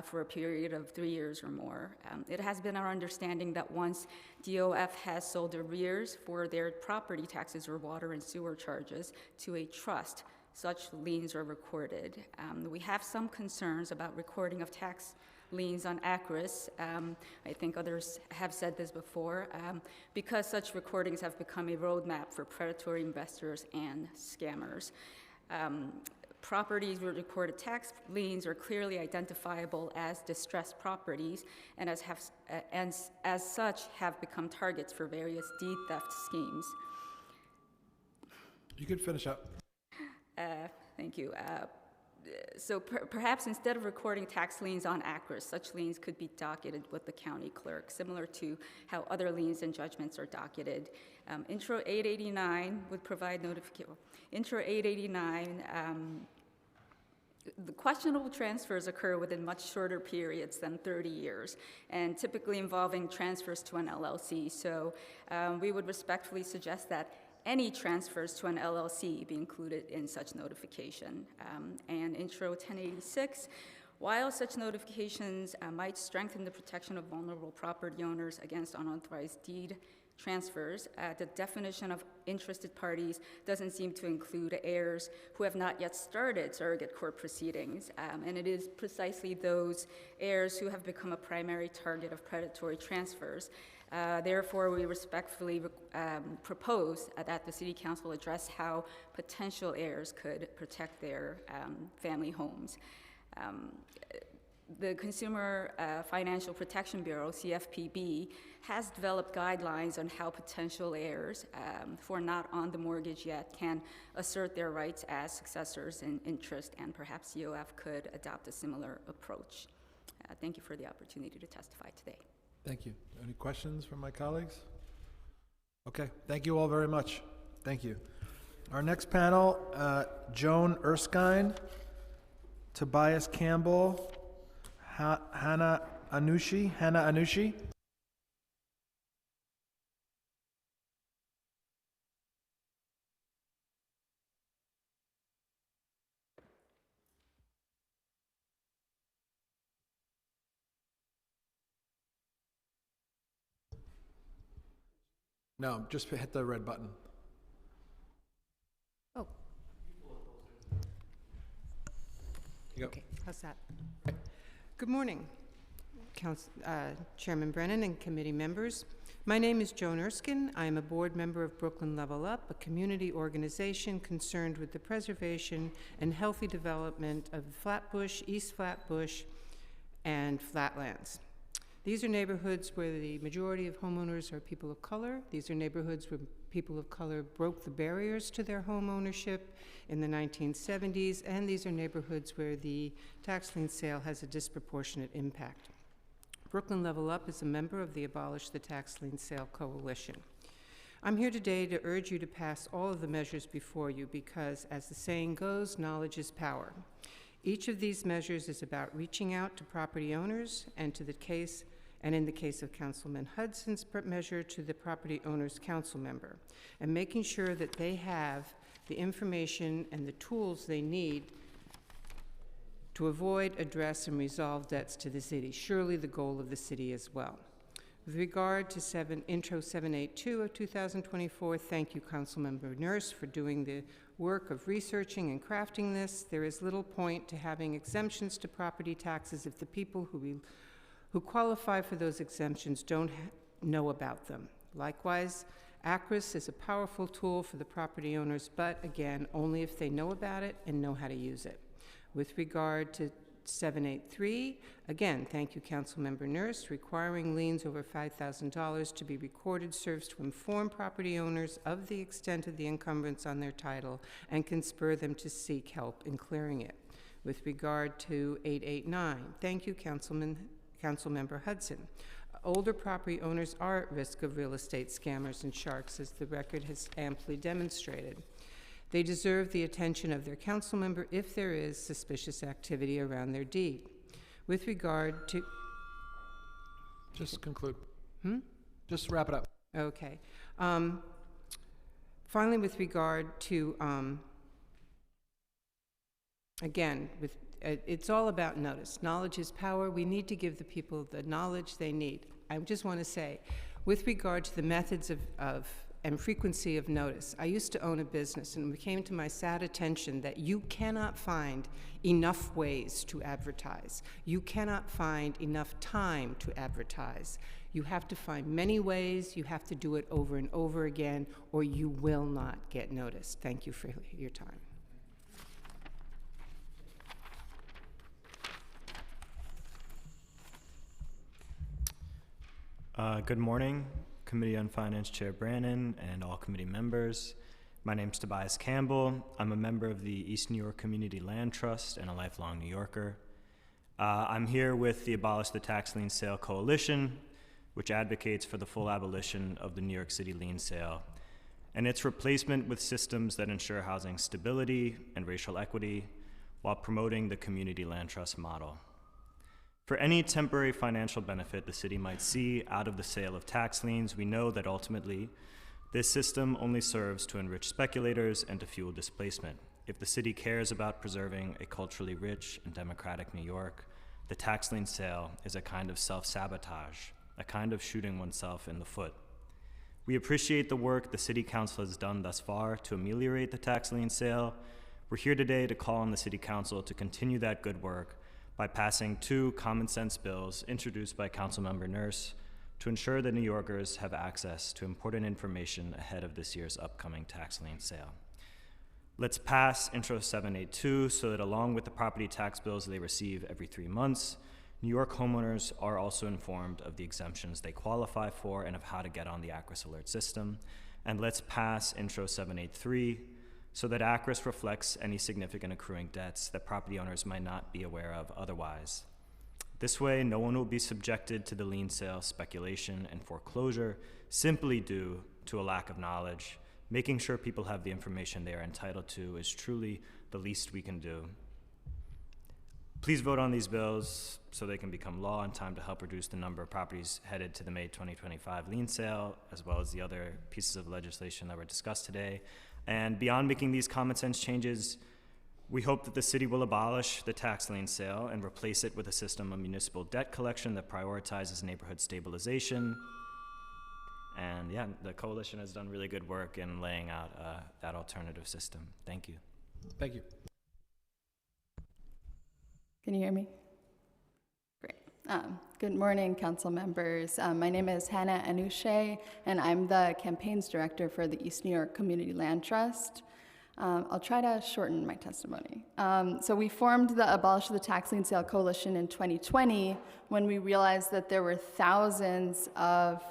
for a period of 3 years or more. It has been our understanding that once DOF has sold arrears for their property taxes or water and sewer charges to a trust, such liens are recorded. We have some concerns about recording of tax liens on ACRIS. I think others have said this before, because such recordings have become a roadmap for predatory investors and scammers. Properties with recorded tax liens are clearly identifiable as distressed properties and as such have become targets for various deed theft schemes. You could finish up. Thank you. So perhaps instead of recording tax liens on ACRIS, such liens could be docketed with the county clerk, similar to how other liens and judgments are docketed. Intro 889 would provide notification. Intro 889, the questionable transfers occur within much shorter periods than 30 years, and typically involving transfers to an LLC. So we would respectfully suggest that any transfers to an LLC be included in such notification. And Intro 1086, while such notifications might strengthen the protection of vulnerable property owners against unauthorized deed transfers, the definition of interested parties doesn't seem to include heirs who have not yet started surrogate court proceedings, and it is precisely those heirs who have become a primary target of predatory transfers. Therefore, we respectfully propose that the City Council address how potential heirs could protect their family homes. The Consumer Financial Protection Bureau, CFPB, has developed guidelines on how potential heirs who are not on the mortgage yet can assert their rights as successors in interest, and perhaps COF could adopt a similar approach. Thank you for the opportunity to testify today. Thank you. Any questions from my colleagues? Okay, thank you all very much. Thank you. Our next panel, Joan Erskine, Tobias Campbell, Hannah Anushi. No, just hit the red button. Oh. You go. Okay, how's that? Good morning, Chairman Brennan and committee members. My name is Joan Erskine. I am a board member of Brooklyn Level Up, a community organization concerned with the preservation and healthy development of Flatbush, East Flatbush, and Flatlands. These are neighborhoods where the majority of homeowners are people of color. These are neighborhoods where people of color broke the barriers to their home ownership in the 1970s, and these are neighborhoods where the tax lien sale has a disproportionate impact. Brooklyn Level Up is a member of the Abolish the Tax Lien Sale Coalition. I'm here today to urge you to pass all of the measures before you because, as the saying goes, knowledge is power. Each of these measures is about reaching out to property owners and in the case of Councilman Hudson's measure, to the property owner's council member, and making sure that they have the information and the tools they need to avoid, address, and resolve debts to the city, surely the goal of the city as well. With regard to Intro 782 of 2024, thank you, Councilmember Nurse, for doing the work of researching and crafting this. There is little point to having exemptions to property taxes if the people who qualify for those exemptions don't know about them. Likewise, ACRIS is a powerful tool for the property owners, but again, only if they know about it and know how to use it. With regard to 783, again, thank you, Councilmember Nurse. Requiring liens over $5,000 to be recorded serves to inform property owners of the extent of the encumbrance on their title and can spur them to seek help in clearing it. With regard to 889, thank you, Councilmember Hudson. Older property owners are at risk of real estate scammers and sharks, as the record has amply demonstrated. They deserve the attention of their council member if there is suspicious activity around their deed. With regard to... Just conclude. Just wrap it up. Okay. Finally, with regard to, again, it's all about notice. Knowledge is power. We need to give the people the knowledge they need. I just want to say, with regard to the methods and frequency of notice, I used to own a business, and it came to my sad attention that you cannot find enough ways to advertise. You cannot find enough time to advertise. You have to find many ways. You have to do it over and over again, or you will not get noticed. Thank you for your time. Good morning, Committee on Finance Chair Brannon and all committee members. My name is Tobias Campbell. I'm a member of the East New York Community Land Trust and a lifelong New Yorker. I'm here with the Abolish the Tax Lien Sale Coalition, which advocates for the full abolition of the New York City lien sale and its replacement with systems that ensure housing stability and racial equity while promoting the community land trust model. For any temporary financial benefit the city might see out of the sale of tax liens, we know that ultimately this system only serves to enrich speculators and to fuel displacement. If the city cares about preserving a culturally rich and democratic New York, the tax lien sale is a kind of self-sabotage, a kind of shooting oneself in the foot. We appreciate the work the City Council has done thus far to ameliorate the tax lien sale. We're here today to call on the City Council to continue that good work by passing 2 common sense bills introduced by Councilmember Nurse to ensure that New Yorkers have access to important information ahead of this year's upcoming tax lien sale. Let's pass Intro 782 so that along with the property tax bills they receive every 3 months, New York homeowners are also informed of the exemptions they qualify for and of how to get on the ACRIS alert system. And let's pass Intro 783 so that ACRIS reflects any significant accruing debts that property owners might not be aware of otherwise. This way, no one will be subjected to the lien sale speculation and foreclosure simply due to a lack of knowledge. Making sure people have the information they are entitled to is truly the least we can do. Please vote on these bills so they can become law in time to help reduce the number of properties headed to the May 2025 lien sale, as well as the other pieces of legislation that were discussed today. And beyond making these common sense changes, we hope that the city will abolish the tax lien sale and replace it with a system of municipal debt collection that prioritizes neighborhood stabilization. And yeah, the coalition has done really good work in laying out that alternative system. Thank you. Thank you. Can you hear me? Great. Good morning, council members. My name is Hannah Anouche, and I'm the campaigns director for the East New York Community Land Trust. I'll try to shorten my testimony. So we formed the Abolish the Tax Lien Sale Coalition in 2020 when we realized that there were thousands of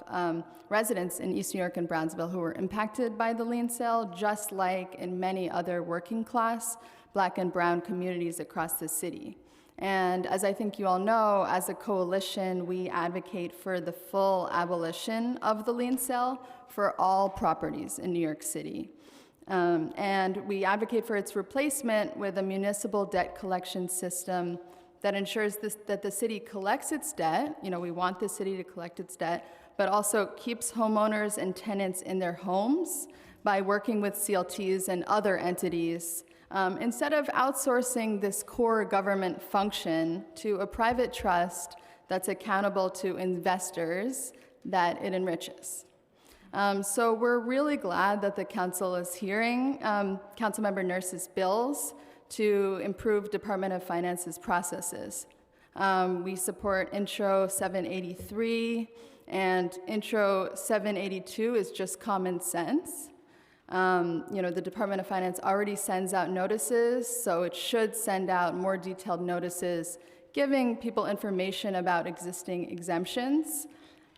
residents in East New York and Brownsville who were impacted by the lien sale, just like in many other working class Black and brown communities across the city. And as I think you all know, as a coalition, we advocate for the full abolition of the lien sale for all properties in New York City. And we advocate for its replacement with a municipal debt collection system that ensures that the city collects its debt. You know, we want the city to collect its debt, but also keeps homeowners and tenants in their homes by working with CLTs and other entities instead of outsourcing this core government function to a private trust that's accountable to investors that it enriches. So we're really glad that the council is hearing Councilmember Nurse's bills to improve Department of Finance's processes. We support Intro 783, and Intro 782 is just common sense. You know, the Department of Finance already sends out notices, so it should send out more detailed notices giving people information about existing exemptions.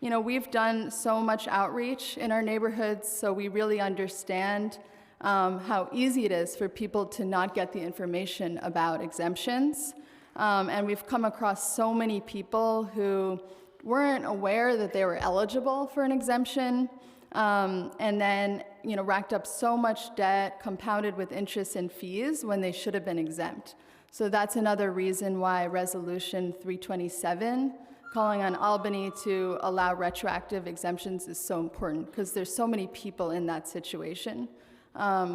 You know, we've done so much outreach in our neighborhoods, so we really understand how easy it is for people to not get the information about exemptions. And we've come across so many people who weren't aware that they were eligible for an exemption, and then, you know, racked up so much debt, compounded with interest and fees when they should have been exempt. So that's another reason why Resolution 327 calling on Albany to allow retroactive exemptions is so important because there's so many people in that situation.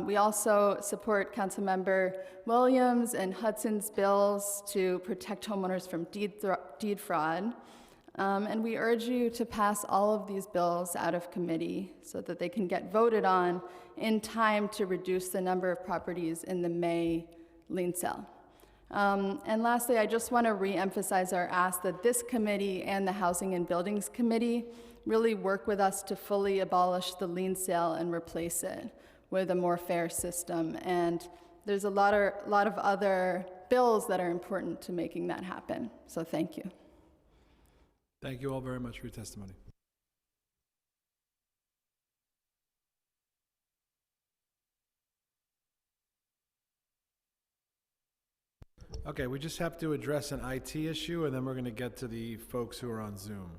We also support Councilmember Williams and Hudson's bills to protect homeowners from deed fraud. And we urge you to pass all of these bills out of committee so that they can get voted on in time to reduce the number of properties in the May lien sale. And lastly, I just want to reemphasize our ask that this committee and the Housing and Buildings Committee really work with us to fully abolish the lien sale and replace it with a more fair system. And there's a lot of other bills that are important to making that happen. So thank you. Thank you all very much for your testimony. Okay, we just have to address an IT issue, and then we're going to get to the folks who are on Zoom.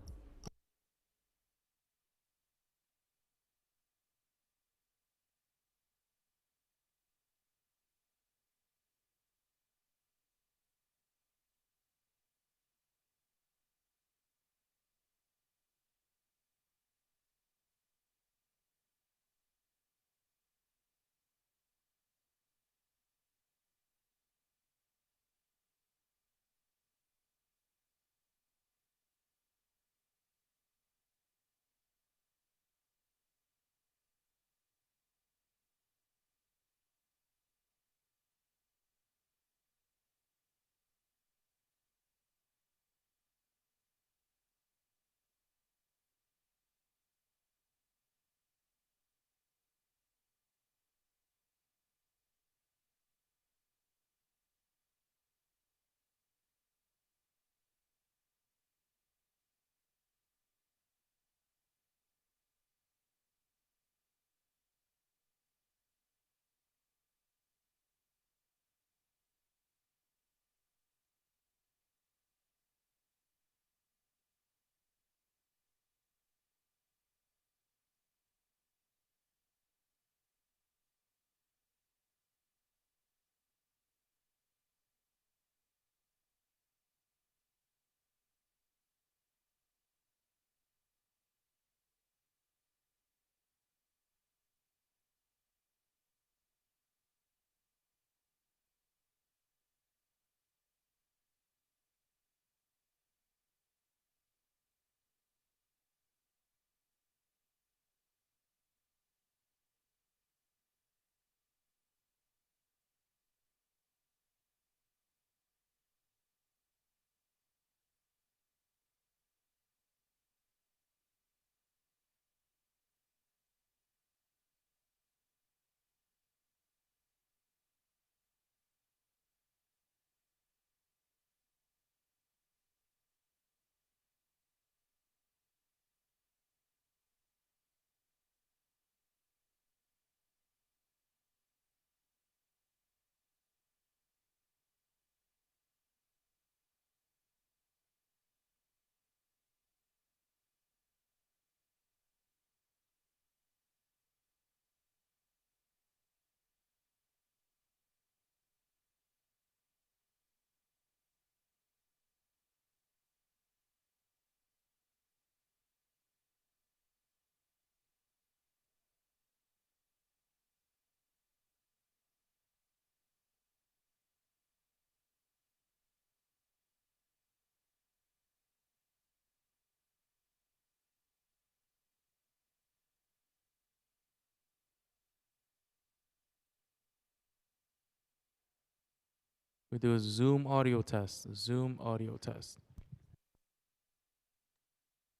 We do a Zoom audio test. A Zoom audio test.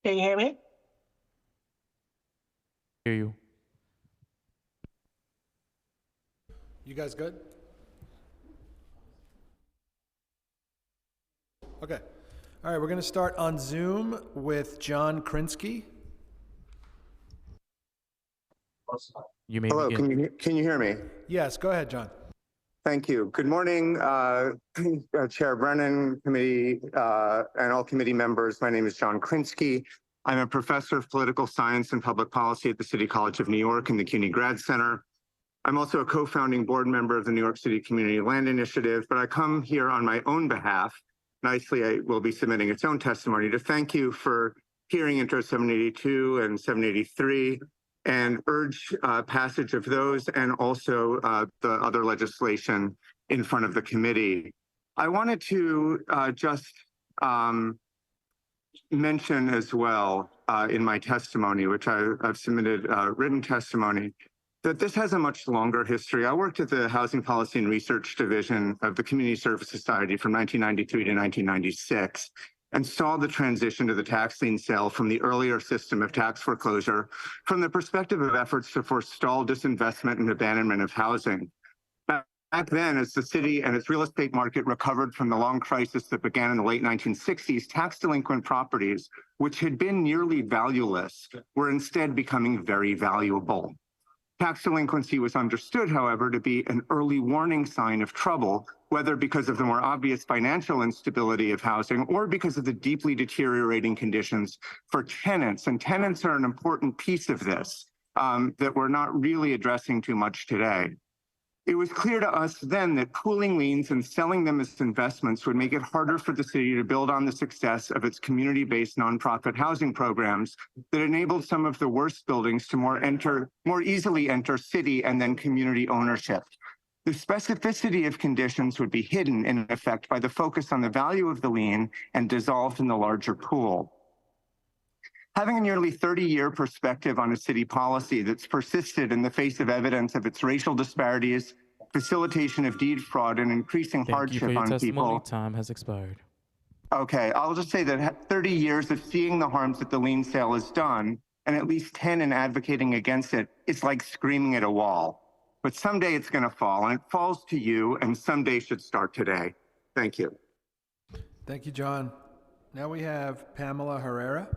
Can you hear me? Hear you. You guys good? Okay. All right, we're going to start on Zoom with John Krinsky. You may Hello, begin. can you hear me? Yes, go ahead, John. Thank you. Good morning, Chair Brennan, committee, and all committee members. My name is John Krinsky. I'm a professor of political science and public policy at the City College of New York and the CUNY Grad Center. I'm also a co-founding board member of the New York City Community Land Initiative, but I come here on my own behalf nicely, I will be submitting its own testimony to thank you for hearing Intro 782 and 783 and urge passage of those and also the other legislation in front of the committee. I wanted to just mention as well in my testimony, which I've submitted written testimony, that this has a much longer history. I worked at the Housing Policy and Research Division of the Community Service Society from 1993 to 1996 and saw the transition to the tax lien sale from the earlier system of tax foreclosure from the perspective of efforts to forestall disinvestment and abandonment of housing. Back then, as the city and its real estate market recovered from the long crisis that began in the late 1960s, tax delinquent properties, which had been nearly valueless, were instead becoming very valuable. Tax delinquency was understood, however, to be an early warning sign of trouble, whether because of the more obvious financial instability of housing or because of the deeply deteriorating conditions for tenants. And tenants are an important piece of this that we're not really addressing too much today. It was clear to us then that pooling liens and selling them as investments would make it harder for the city to build on the success of its community-based nonprofit housing programs that enabled some of the worst buildings to more easily enter city and then community ownership. The specificity of conditions would be hidden in effect by the focus on the value of the lien and dissolved in the larger pool. Having a nearly 30-year perspective on a city policy that's persisted in the face of evidence of its racial disparities, facilitation of deed fraud, and increasing hardship on people. Testimony time has expired. Okay, I'll just say that 30 years of seeing the harms that the lien sale has done, and at least 10 in advocating against it, it's like screaming at a wall. But someday it's going to fall, and it falls to you, and someday should start today. Thank you. Thank you, John. Now we have Pamela Herrera.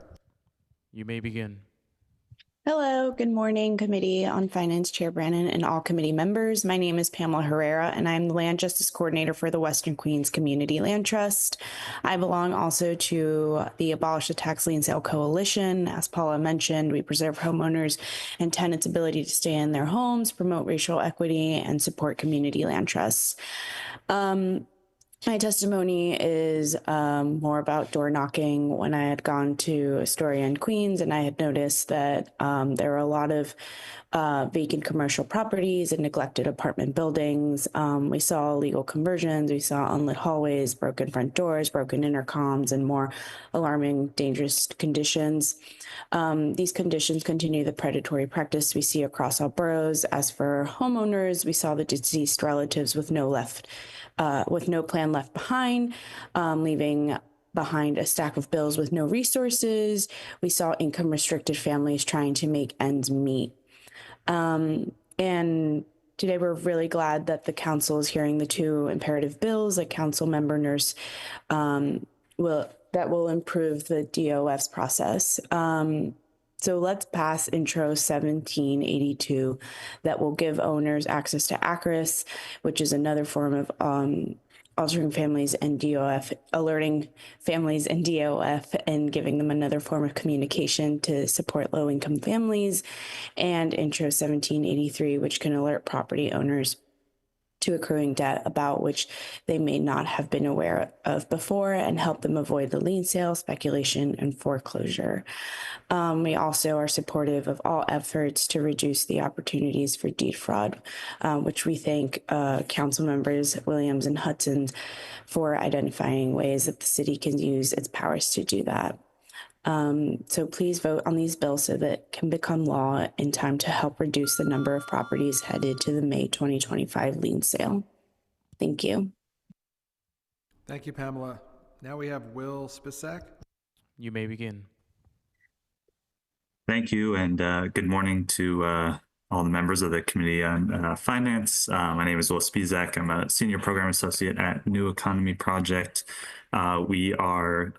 You may begin. Hello, good morning, Committee on Finance Chair Brannon and all committee members. My name is Pamela Herrera, and I'm the Land Justice Coordinator for the Western Queens Community Land Trust. I belong also to the Abolish the Tax Lien Sale Coalition. As Paula mentioned, we preserve homeowners and tenants' ability to stay in their homes, promote racial equity, and support community land trusts. My testimony is more about door knocking. When I had gone to Astoria and Queens, and I had noticed that there were a lot of vacant commercial properties and neglected apartment buildings. We saw illegal conversions, we saw unlit hallways, broken front doors, broken intercoms, and more alarming, dangerous conditions. These conditions continue the predatory practice we see across all boroughs. As for homeowners, we saw the deceased relatives with no plan left behind, leaving behind a stack of bills with no resources. We saw income-restricted families trying to make ends meet. And today we're really glad that the council is hearing the two imperative bills that Council Member Nurse will improve the DOF's process. So let's pass Intro 1782 that will give owners access to ACRIS, which is another form of altering families and DOF, alerting families and DOF, and giving them another form of communication to support low-income families, and Intro 1783, which can alert property owners to accruing debt about which they may not have been aware of before and help them avoid the lien sale, speculation, and foreclosure. We also are supportive of all efforts to reduce the opportunities for deed fraud, which we thank Council Members Williams and Hudson for identifying ways that the city can use its powers to do that. So please vote on these bills so that it can become law in time to help reduce the number of properties headed to the May 2025 lien sale. Thank you. Thank you, Pamela. Now we have Will Spisak. You may begin. Thank you, and good morning to all the members of the Committee on Finance. My name is Will Spisak. I'm a Senior Program Associate at New Economy Project. We are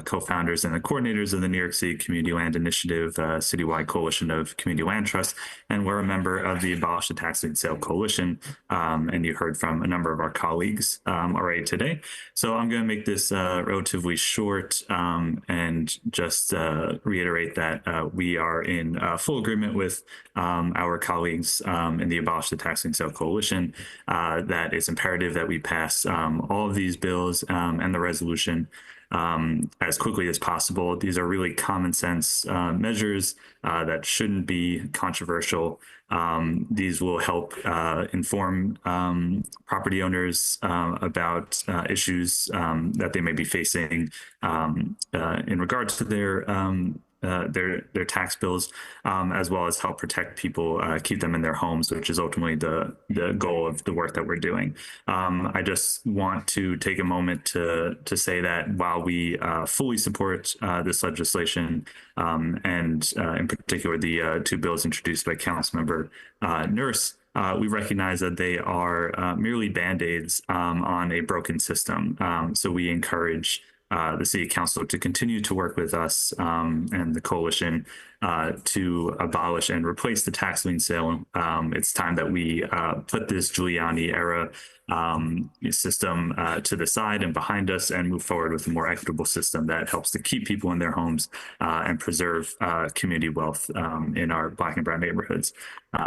co-founders and the coordinators of the New York City Community Land Initiative, citywide coalition of community land trusts, and we're a member of the Abolish the Tax Lien Sale Coalition. And you heard from a number of our colleagues already today. So I'm going to make this relatively short and just reiterate that we are in full agreement with our colleagues in the Abolish the Tax Lien Sale Coalition that it's imperative that we pass all of these bills and the resolution as quickly as possible. These are really common sense measures that shouldn't be controversial. These will help inform property owners about issues that they may be facing in regards to their tax bills, as well as help protect people, keep them in their homes, which is ultimately the goal of the work that we're doing. I just want to take a moment to say that while we fully support this legislation, and in particular the two bills introduced by Councilmember Nurse, we recognize that they are merely Band-Aids on a broken system. So we encourage the City Council to continue to work with us and the coalition to abolish and replace the tax lien sale. It's time that we put this Giuliani era system to the side and behind us and move forward with a more equitable system that helps to keep people in their homes and preserve community wealth in our Black and brown neighborhoods.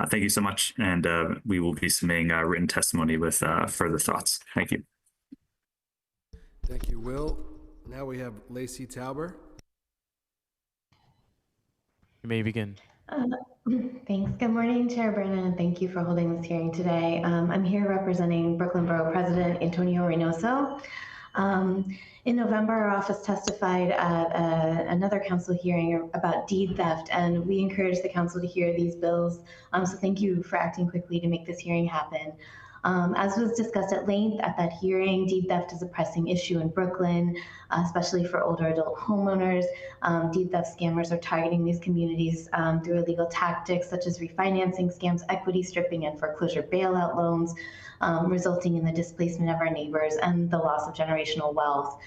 Thank you so much. And we will be submitting written testimony with further thoughts. Thank you. Thank you, Will. Now we have Lacey Tauber. You may begin. Thanks. Good morning, Chair Brannon, and thank you for holding this hearing today. I'm here representing Brooklyn Borough President Antonio Reynoso. In November, our office testified at another council hearing about deed theft, and we encouraged the council to hear these bills. So thank you for acting quickly to make this hearing happen. As was discussed at length at that hearing, deed theft is a pressing issue in Brooklyn, especially for older adult homeowners. Deed theft scammers are targeting these communities through illegal tactics such as refinancing scams, equity stripping, and foreclosure bailout loans, resulting in the displacement of our neighbors and the loss of generational wealth.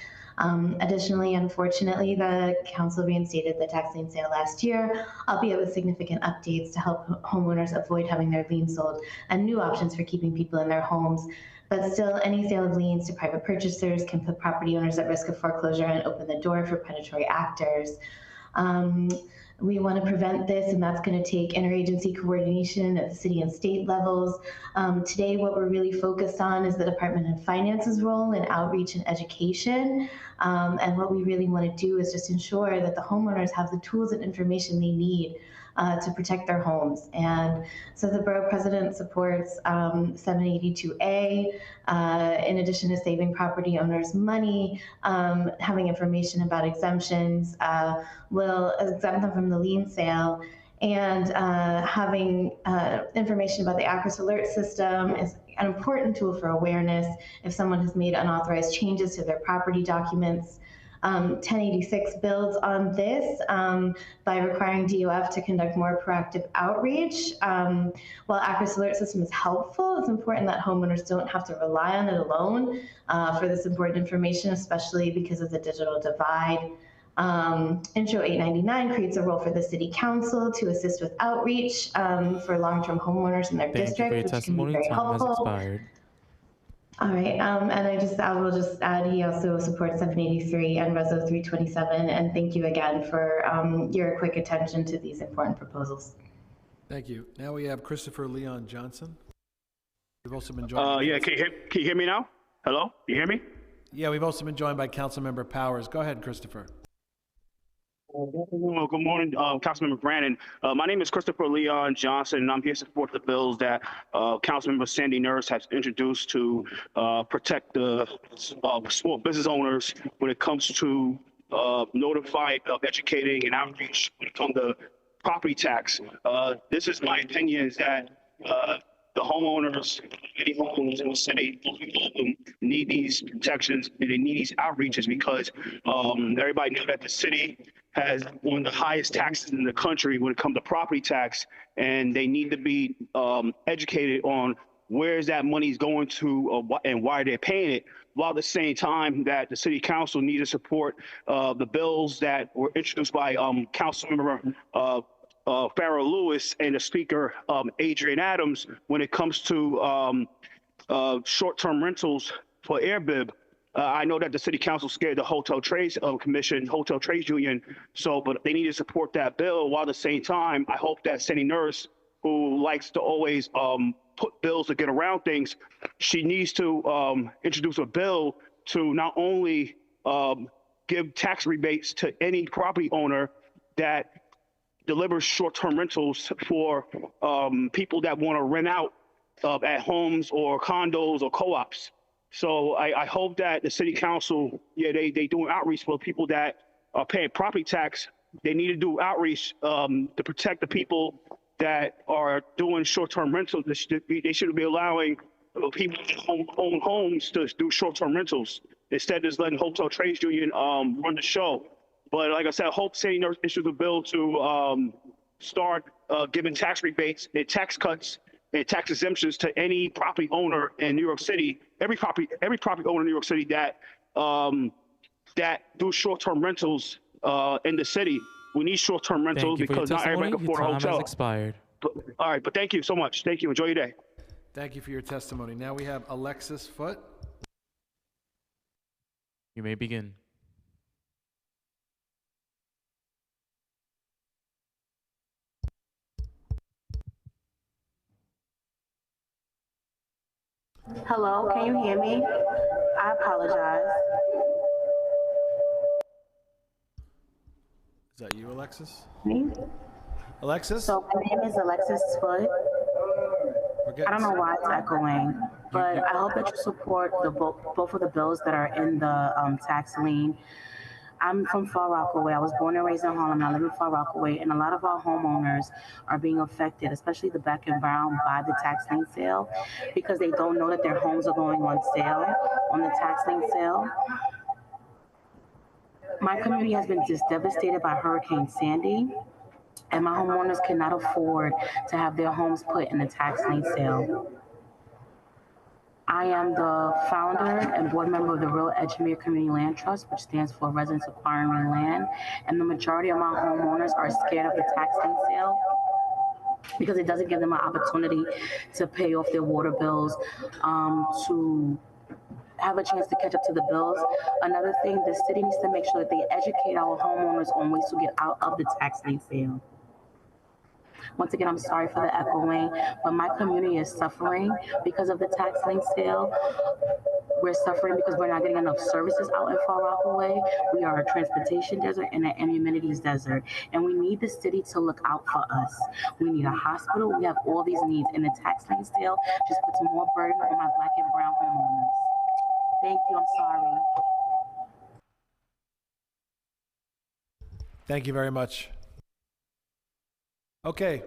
Additionally, unfortunately, the council reinstated the tax lien sale last year, albeit with significant updates to help homeowners avoid having their liens sold and new options for keeping people in their homes. But still, any sale of liens to private purchasers can put property owners at risk of foreclosure and open the door for predatory actors. We want to prevent this, and that's going to take interagency coordination at the city and state levels. Today, what we're really focused on is the Department of Finance's role in outreach and education. And what we really want to do is just ensure that the homeowners have the tools and information they need to protect their homes. And so the borough president supports 782A, in addition to saving property owners money, having information about exemptions, will exempt them from the lien sale, and having information about the ACRIS alert system is an important tool for awareness if someone has made unauthorized changes to their property documents. 1086 builds on this by requiring DOF to conduct more proactive outreach. While ACRIS alert system is helpful, it's important that homeowners don't have to rely on it alone for this important information, especially because of the digital divide. Intro 899 creates a role for the City Council to assist with outreach for long-term homeowners in their district, which can be very helpful. All right, and I will just add, he also supports 783 and Reso 327, and thank you again for your quick attention to these important proposals. Thank you. Now we have Christopher Leon Johnson. We've also been joined. Yeah, can you hear me now? Hello, you hear me? Yeah, we've also been joined by Councilmember Powers. Go ahead, Christopher. Well, good morning, Councilmember Brannon. My name is Christopher Leon Johnson, and I'm here to support the bills that Councilmember Sandy Nurse has introduced to protect the small business owners when it comes to notifying, educating, and outreach when it comes to property tax. This is my opinion, is that the homeowners, any homeowners in the city, need these protections and they need these outreaches because everybody knew that the city has one of the highest taxes in the country when it comes to property tax, and they need to be educated on where's that money's going to and why they're paying it, while at the same time that the city council needs to support the bills that were introduced by Councilmember Farrell Lewis and the Speaker Adrian Adams when it comes to short-term rentals for Airbnb. I know that the city council scared the Hotel Trades Commission, Hotel Trades Union, but they need to support that bill. While at the same time, I hope that Sandy Nurse, who likes to always put bills to get around things, she needs to introduce a bill to not only give tax rebates to any property owner that delivers short-term rentals for people that want to rent out at homes or condos or co-ops. So I hope that the city council, they doing outreach for people that are paying property tax. They need to do outreach to protect the people that are doing short-term rentals. They should be allowing people who own homes to do short-term rentals instead of just letting Hotel Trades Union run the show. But like I said, I hope Sandy Nurse issues a bill to start giving tax rebates and tax cuts and tax exemptions to any property owner in New York City, every property owner in New York City that do short-term rentals in the city. We need short-term rentals because not everybody can afford a hotel. Has expired. All right, but thank you so much. Thank you. Enjoy your day. Thank you for your testimony. Now we have Alexis Foote. You may begin. Hello, can you hear me? I apologize. Is that you, Alexis? Me? Alexis? So my name is Alexis Foote. I don't know why it's echoing, but I hope that you support both of the bills that are in the tax lien. I'm from Far Rockaway. I was born and raised in Harlem. I live in Far Rockaway, and a lot of our homeowners are being affected, especially the Black and Brown, by the tax lien sale because they don't know that their homes are going on sale on the tax lien sale. My community has been just devastated by Hurricane Sandy, and my homeowners cannot afford to have their homes put in the tax lien sale. I am the founder and board member of the Real Edgemere Community Land Trust, which stands for Residents Acquiring Land, and the majority of my homeowners are scared of the tax lien sale because it doesn't give them an opportunity to pay off their water bills, to have a chance to catch up to the bills. Another thing, the city needs to make sure that they educate our homeowners on ways to get out of the tax lien sale. Once again, I'm sorry for the echoing, but my community is suffering because of the tax lien sale. We're suffering because we're not getting enough services out in Far Rockaway. We are a transportation desert and an amenities desert, and we need the city to look out for us. We need a hospital. We have all these needs, and the tax lien sale just puts more burden on my Black and Brown homeowners. Thank you. I'm sorry. Thank you very much. Okay,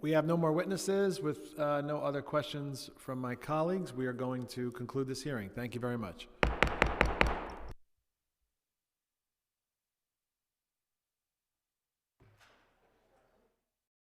we have no more witnesses. With no other questions from my colleagues, we are going to conclude this hearing. Thank you very much.